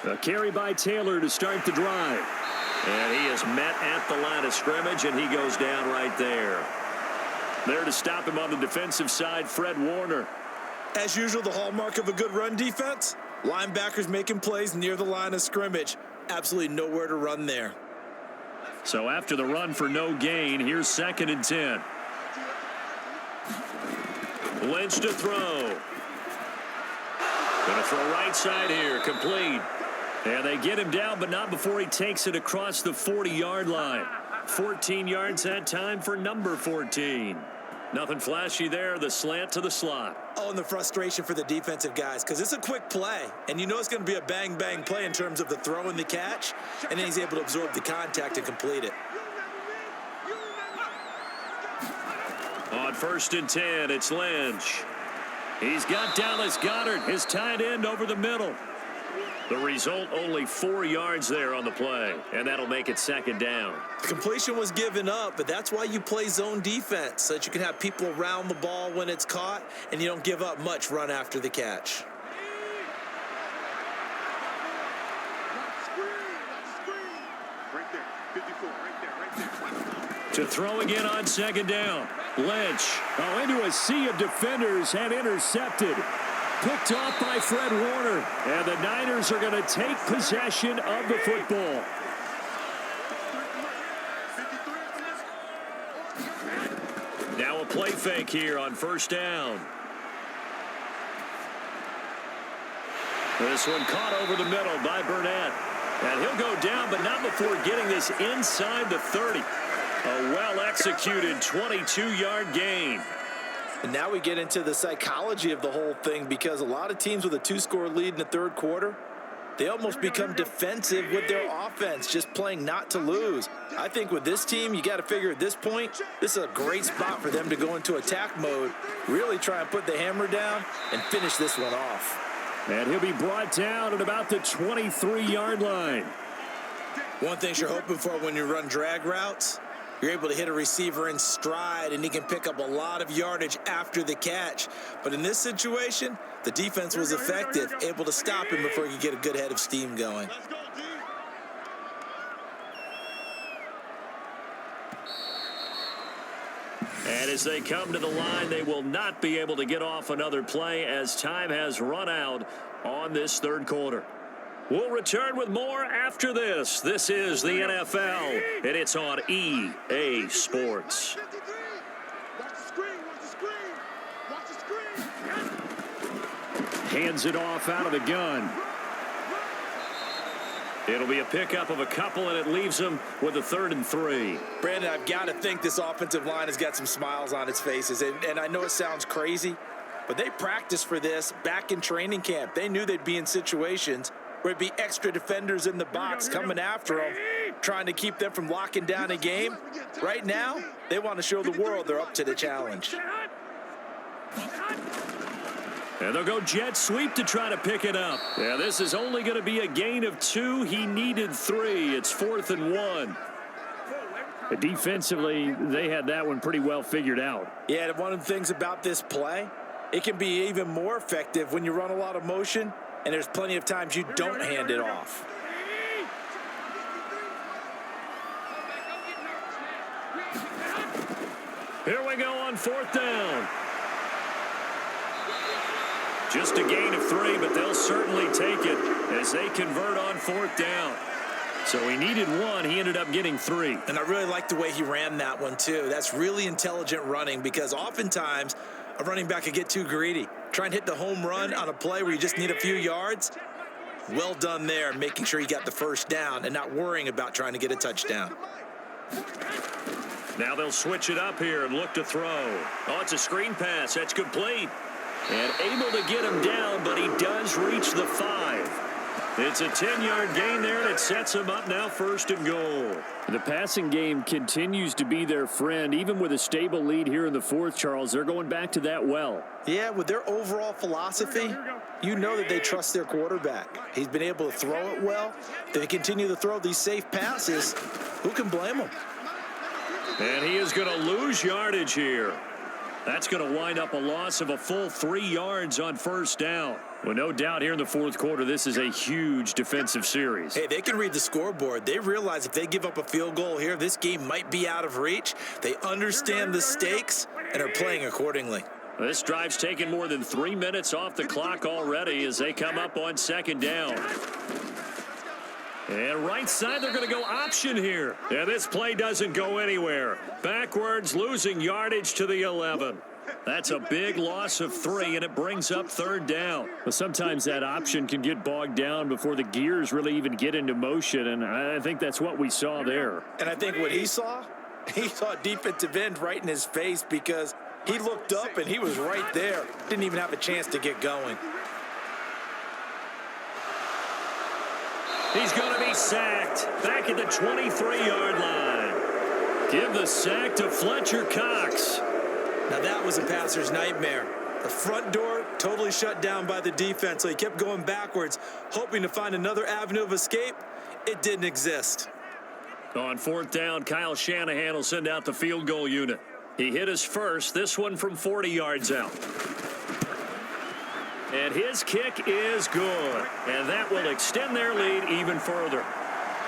A carry by Taylor to start the drive. And he is met at the line of scrimmage, and he goes down right there. There to stop him on the defensive side, Fred Warner. As usual, the hallmark of a good run defense, linebackers making plays near the line of scrimmage. Absolutely nowhere to run there. So after the run for no gain, here's 2nd and 10. Lynch to throw. Going to throw right side here, complete. And they get him down, but not before he takes it across the 40-yard line. 14 yards that time for number 14. Nothing flashy there, the slant to the slot. Oh, and the frustration for the defensive guys, because it's a quick play, and you know it's going to be a bang-bang play in terms of the throw and the catch, and then he's able to absorb the contact and complete it. On 1st and 10, it's Lynch. He's got Dallas Goedert, his tight end, over the middle. The result, only 4 yards there on the play, and that'll make it second down. The completion was given up, but that's why you play zone defense, so that you can have people around the ball when it's caught, and you don't give up much run after the catch. Right there, 54, right there. To throw again on second down. Lynch. Into a sea of defenders and intercepted. Picked off by Fred Warner. And the Niners are going to take possession of the football. Now a play fake here on first down. This one caught over the middle by Burnett. And he'll go down, but not before getting this inside the 30. A well-executed 22-yard gain. And now we get into the psychology of the whole thing, because a lot of teams with a 2-score lead in the third quarter, they almost become defensive with their offense, just playing not to lose. I think with this team, you got to figure at this point, this is a great spot for them to go into attack mode, really try and put the hammer down and finish this one off. And he'll be brought down at about the 23-yard line. One thing you're hoping for when you run drag routes, you're able to hit a receiver in stride, and he can pick up a lot of yardage after the catch. But in this situation, the defense was effective, able to stop him before he could get a good head of steam going. And as they come to the line, they will not be able to get off another play as time has run out on this third quarter. We'll return with more after this. This is the NFL, and it's on EA Sports. Hands it off out of the gun. It'll be a pickup of a couple, and it leaves them with a 3rd and 3. Brandon, I've got to think this offensive line has got some smiles on its faces. And I know it sounds crazy, but they practiced for this back in training camp. They knew they'd be in situations where it'd be extra defenders in the box coming after them, trying to keep them from locking down a game. Right now, they want to show the world they're up to the challenge. And they'll go jet sweep to try to pick it up. Yeah, this is only going to be a gain of 2. He needed 3. It's 4th and 1. Defensively, they had that one pretty well figured out. Yeah, and one of the things about this play, it can be even more effective when you run a lot of motion, and there's plenty of times you don't hand it off. Here we go on 4th down. Just a gain of 3, but they'll certainly take it as they convert on 4th down. So he needed 1. He ended up getting 3. And I really like the way he ran that one, too. That's really intelligent running, because oftentimes a running back could get too greedy. Try and hit the home run on a play where you just need a few yards. Well done there, making sure he got the first down and not worrying about trying to get a touchdown. Now they'll switch it up here and look to throw. Oh, it's a screen pass. That's complete. And able to get him down, but he does reach the 5. It's a 10-yard gain there, and it sets him up now 1st and goal. The passing game continues to be their friend. Even with a stable lead here in the 4th, Charles, they're going back to that well. Yeah, with their overall philosophy, you know that they trust their quarterback. He's been able to throw it well. They continue to throw these safe passes. Who can blame them? And he is going to lose yardage here. That's going to wind up a loss of a full 3 yards on 1st down. Well, no doubt here in the 4th quarter, this is a huge defensive series. Hey, they can read the scoreboard. They realize if they give up a field goal here, this game might be out of reach. They understand the stakes and are playing accordingly. This drive's taken more than 3 minutes off the clock already as they come up on 2nd down. And right side, they're going to go option here. And this play doesn't go anywhere. Backwards, losing yardage to the 11. That's a big loss of 3, and it brings up 3rd down. Well, sometimes that option can get bogged down before the gears really even get into motion, and I think that's what we saw there. And I think what he saw defensive end right in his face, because he looked up and he was right there. Didn't even have a chance to get going. He's going to be sacked back at the 23-yard line. Give the sack to Fletcher Cox. Now that was a passer's nightmare. The front door totally shut down by the defense, so he kept going backwards, hoping to find another avenue of escape. It didn't exist. On fourth down, Kyle Shanahan will send out the field goal unit. He hit his first, this one from 40 yards out. And his kick is good. And that will extend their lead even further.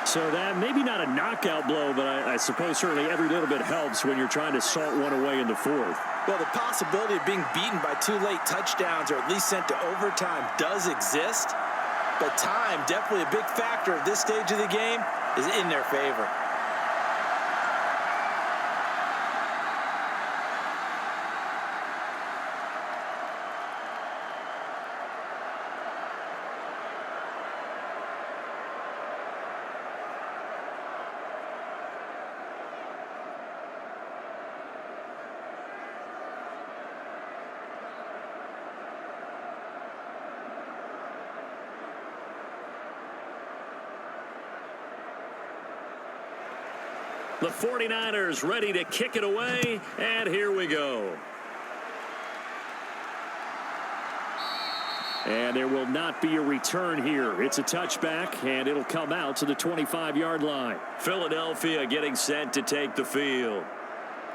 So that maybe not a knockout blow, but I suppose certainly every little bit helps when you're trying to salt one away in the fourth. Well, the possibility of being beaten by 2 late touchdowns or at least sent to overtime does exist. But time, definitely a big factor at this stage of the game, is in their favor. The 49ers ready to kick it away, and here we go. And there will not be a return here. It's a touchback, and it'll come out to the 25-yard line. Philadelphia getting set to take the field.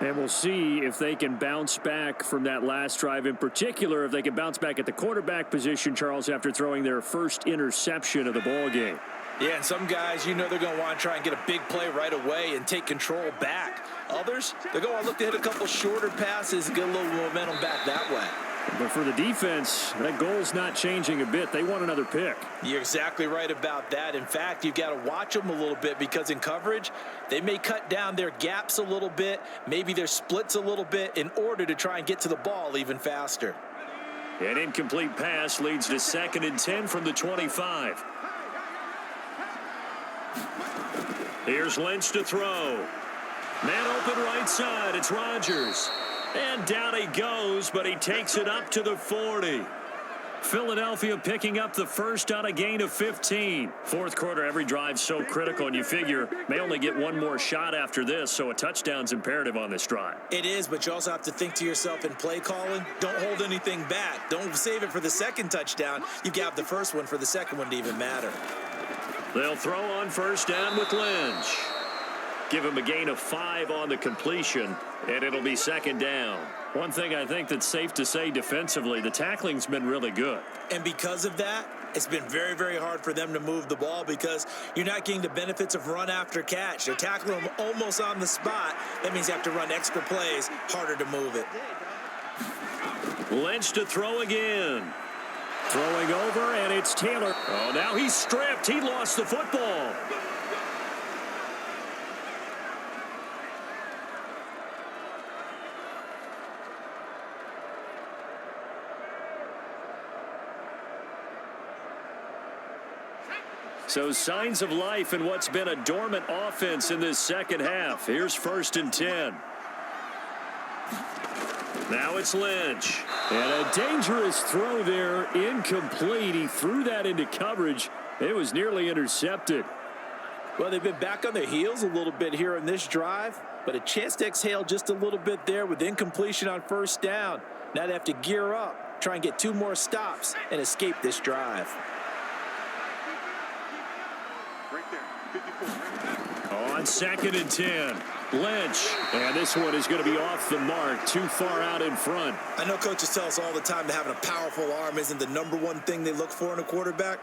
And we'll see if they can bounce back from that last drive, in particular, if they can bounce back at the quarterback position, Charles, after throwing their first interception of the ball game. Yeah, and some guys, they're going to want to try and get a big play right away and take control back. Others, they're going to look to hit a couple shorter passes and get a little momentum back that way. But for the defense, that goal's not changing a bit. They want another pick. You're exactly right about that. In fact, you've got to watch them a little bit because in coverage, they may cut down their gaps a little bit, maybe their splits a little bit in order to try and get to the ball even faster. An incomplete pass leads to 2nd and 10 from the 25. Here's Lynch to throw. Man open right side. It's Rodgers. And down he goes, but he takes it up to the 40. Philadelphia picking up the first on a gain of 15. Fourth quarter, every drive so critical, and you figure may only get one more shot after this, so a touchdown's imperative on this drive. It is, but you also have to think to yourself in play calling, don't hold anything back. Don't save it for the second touchdown. You've got the first one for the second one to even matter. They'll throw on first down with Lynch. Give him a gain of 5 on the completion, and it'll be 2nd down. One thing I think that's safe to say defensively, the tackling's been really good. And because of that, it's been very, very hard for them to move the ball because you're not getting the benefits of run after catch. They're tackling them almost on the spot. That means you have to run extra plays, harder to move it. Lynch to throw again. Throwing over, and it's Taylor. Oh, now he's stripped. He lost the football. So signs of life in what's been a dormant offense in this second half. Here's 1st and 10. Now it's Lynch. And a dangerous throw there, incomplete. He threw that into coverage. It was nearly intercepted. Well, they've been back on their heels a little bit here in this drive, but a chance to exhale just a little bit there with incompletion on first down. Now they have to gear up, try and get 2 more stops and escape this drive. On 2nd and 10, Lynch. And this one is going to be off the mark, too far out in front. I know coaches tell us all the time that having a powerful arm isn't the #1 thing they look for in a quarterback.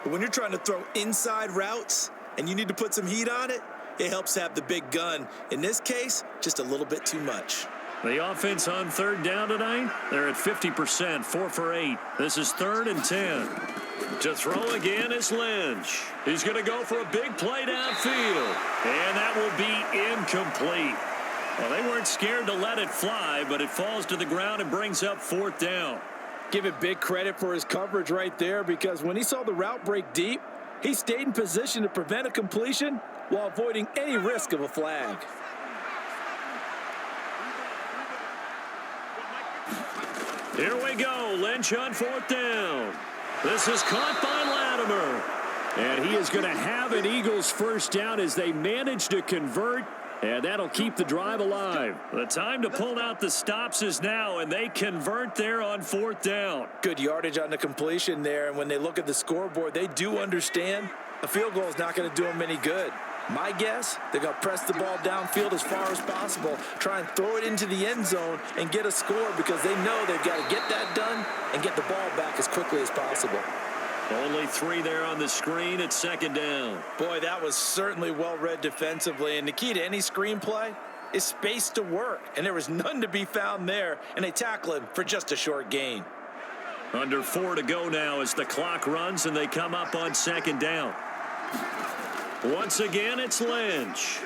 But when you're trying to throw inside routes and you need to put some heat on it, it helps to have the big gun. In this case, just a little bit too much. The offense on 3rd down tonight, they're at 50%, 4 for 8. This is 3rd and 10. To throw again is Lynch. He's going to go for a big play downfield. And that will be incomplete. Well, they weren't scared to let it fly, but it falls to the ground and brings up 4th down. Give it big credit for his coverage right there because when he saw the route break deep, he stayed in position to prevent a completion while avoiding any risk of a flag. Here we go. Lynch on 4th down. This is caught by Latimer. And he is going to have an Eagles first down as they manage to convert. And that'll keep the drive alive. The time to pull out the stops is now, and they convert there on 4th down. Good yardage on the completion there, and when they look at the scoreboard, they do understand a field goal is not going to do them any good. My guess, they're going to press the ball downfield as far as possible, try and throw it into the end zone and get a score because they know they've got to get that done and get the ball back as quickly as possible. Only 3 there on the screen at 2nd down. Boy, that was certainly well read defensively, and the key to any screenplay is space to work, and there was none to be found there, and they tackle him for just a short gain. Under 4 to go now as the clock runs and they come up on 2nd down. Once again, it's Lynch.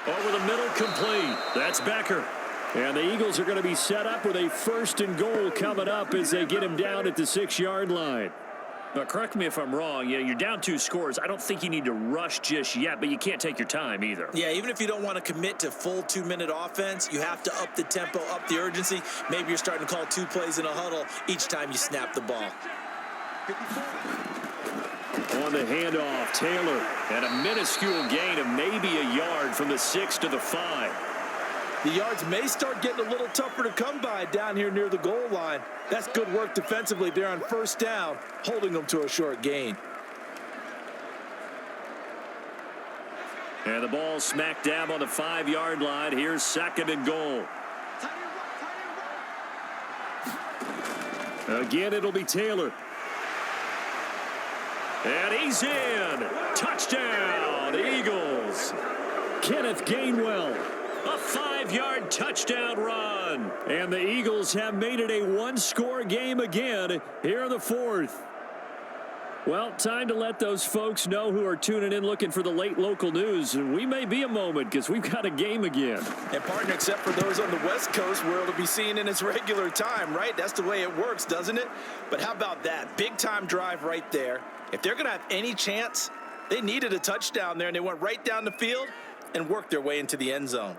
Over the middle, complete. That's Becker. And the Eagles are going to be set up with a 1st and goal coming up as they get him down at the 6-yard line. Now, correct me if I'm wrong. You're down 2 scores. I don't think you need to rush just yet, but you can't take your time either. Yeah, even if you don't want to commit to full 2-minute offense, you have to up the tempo, up the urgency. Maybe you're starting to call 2 plays in a huddle each time you snap the ball. On the handoff, Taylor, and a minuscule gain of maybe a yard from the 6 to the 5. The yards may start getting a little tougher to come by down here near the goal line. That's good work defensively there on 1st down, holding them to a short gain. And the ball smack dab on the 5-yard line. Here's 2nd and goal. Again, it'll be Taylor. And he's in. Touchdown, Eagles. Kenneth Gainwell. A 5-yard touchdown run. And the Eagles have made it a 1-score game again here in the 4th. Well, time to let those folks know who are tuning in looking for the late local news. And we may be a moment because we've got a game again. And partner, except for those on the West Coast where it'll be seen in its regular time, right? That's the way it works, doesn't it? But how about that? Big time drive right there. If they're going to have any chance, they needed a touchdown there, and they went right down the field and worked their way into the end zone.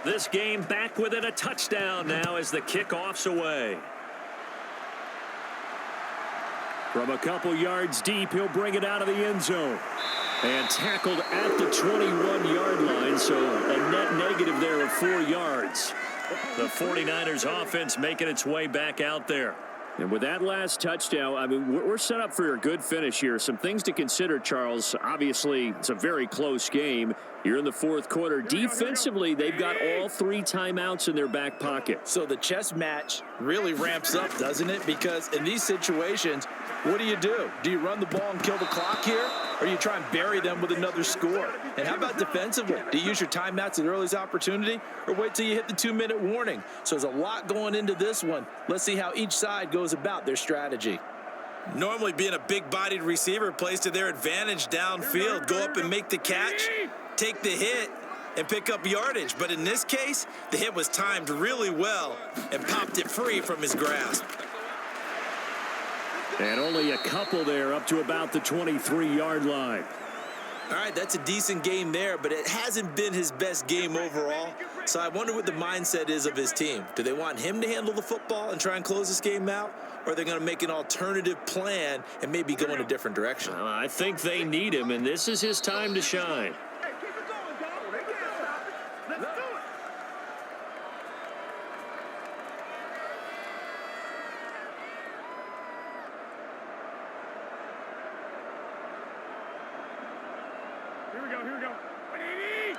This game back within a touchdown now as the kickoff's away. From a couple yards deep, he'll bring it out of the end zone. And tackled at the 21-yard line, so a net negative there of 4 yards. The 49ers offense making its way back out there. And with that last touchdown, I mean, we're set up for a good finish here. Some things to consider, Charles. Obviously, it's a very close game. You're in the 4th quarter. Defensively, they've got all 3 timeouts in their back pocket. So the chess match really ramps up, doesn't it? Because in these situations, what do? Do you run the ball and kill the clock here? Or you try and bury them with another score? And how about defensively? Do you use your timeouts at earliest opportunity? Or wait till you hit the 2-minute warning? So there's a lot going into this one. Let's see how each side goes about their strategy. Normally being a big-bodied receiver plays to their advantage downfield. Go up and make the catch, take the hit, and pick up yardage. But in this case, the hit was timed really well and popped it free from his grasp. And only a couple there up to about the 23-yard line. All right, that's a decent game there, but it hasn't been his best game overall. So I wonder what the mindset is of his team. Do they want him to handle the football and try and close this game out? Or are they going to make an alternative plan and maybe go in a different direction? I think they need him, and this is his time to shine. Hey, keep it going, dog. They can't stop it. Let's do it. Here we go, here we go. 180.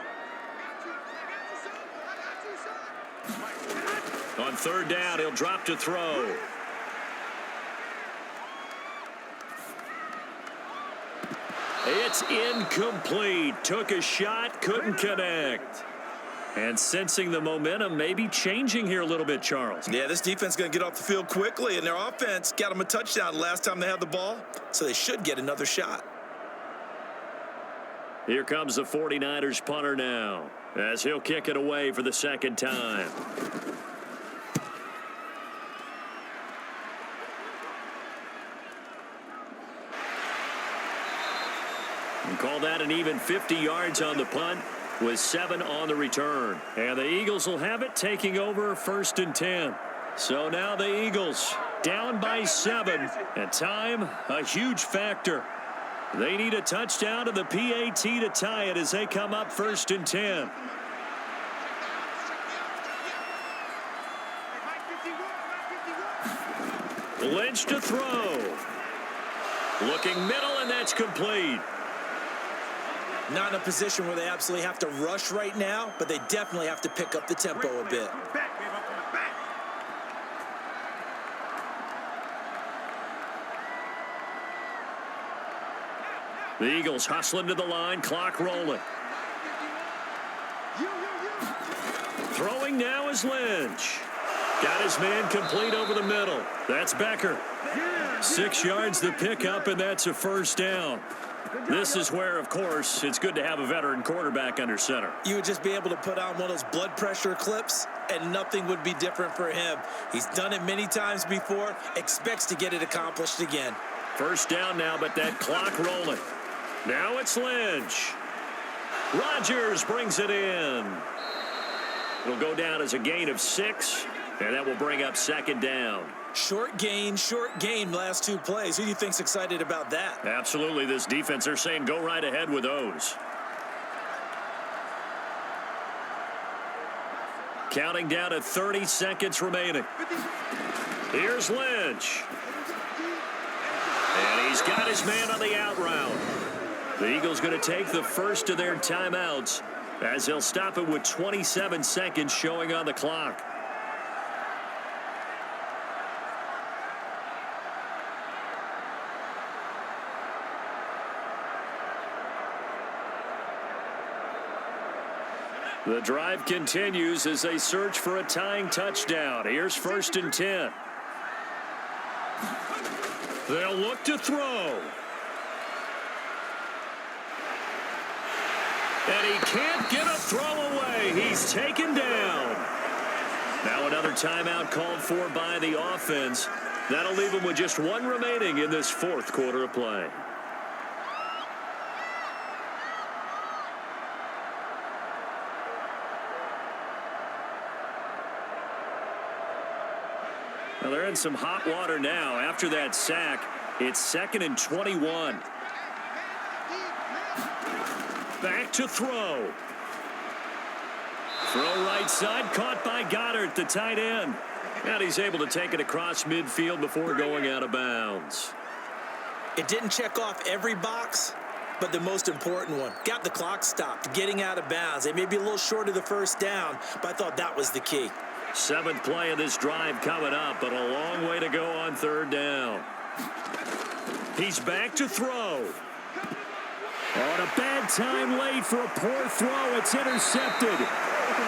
On 3rd down, he'll drop to throw. It's incomplete. Took a shot, couldn't connect. And sensing the momentum maybe changing here a little bit, Charles. Yeah, this defense is going to get off the field quickly, and their offense got them a touchdown last time they had the ball, so they should get another shot. Here comes the 49ers punter now, as he'll kick it away for the second time. And call that an even 50 yards on the punt with 7 on the return. And the Eagles will have it, taking over 1st and 10. So now the Eagles down by 7. And time, a huge factor. They need a touchdown to the PAT to tie it as they come up 1st and 10. Lynch to throw. Looking middle, and that's complete. Not in a position where they absolutely have to rush right now, but they definitely have to pick up the tempo a bit. The Eagles hustling to the line, clock rolling. Throwing now is Lynch. Got his man complete over the middle. That's Becker. 6 yards the pickup, and that's a 1st down. This is where, of course, it's good to have a veteran quarterback under center. You would just be able to put on one of those blood pressure clips, and nothing would be different for him. He's done it many times before, expects to get it accomplished again. 1st down now, but that clock rolling. Now it's Lynch. Rodgers brings it in. It'll go down as a gain of 6, and that will bring up 2nd down. Short gain, last 2 plays. Who do you think's excited about that? Absolutely, this defense, they're saying go right ahead with those. Counting down to 30 seconds remaining. Here's Lynch. And he's got his man on the out route. The Eagles going to take the first of their timeouts as they'll stop it with 27 seconds showing on the clock. The drive continues as they search for a tying touchdown. Here's 1st and 10. They'll look to throw. And he can't get a throw away. He's taken down. Now another timeout called for by the offense. That'll leave him with just 1 remaining in this 4th quarter of play. Well, they're in some hot water now. After that sack, it's 2nd and 21. Back to throw. Throw right side, caught by Goddard, the tight end. And he's able to take it across midfield before going out of bounds. It didn't check off every box, but the most important one. Got the clock stopped, getting out of bounds. They may be a little short of the 1st down, but I thought that was the key. 7th play of this drive coming up, but a long way to go on 3rd down. He's back to throw. On a bad time late for a poor throw. It's intercepted.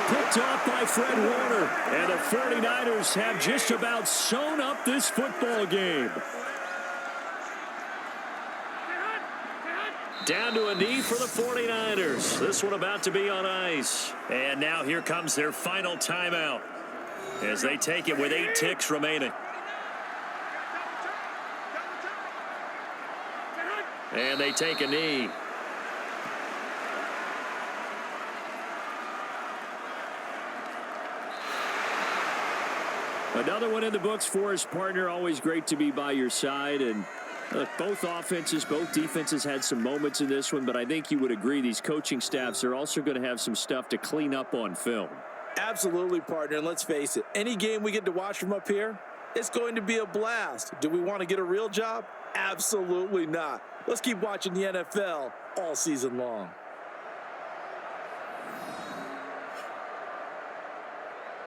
Picked off by Fred Warner. And the 49ers have just about sewn up this football game. Down to a knee for the 49ers. This one about to be on ice. And now here comes their final timeout as they take it with 8 ticks remaining. And they take a knee. Another one in the books for his partner. Always great to be by your side. And both offenses, both defenses had some moments in this one, but I think you would agree these coaching staffs are also going to have some stuff to clean up on film. Absolutely, partner. And let's face it, any game we get to watch from up here, it's going to be a blast. Do we want to get a real job? Absolutely not. Let's keep watching the NFL all season long.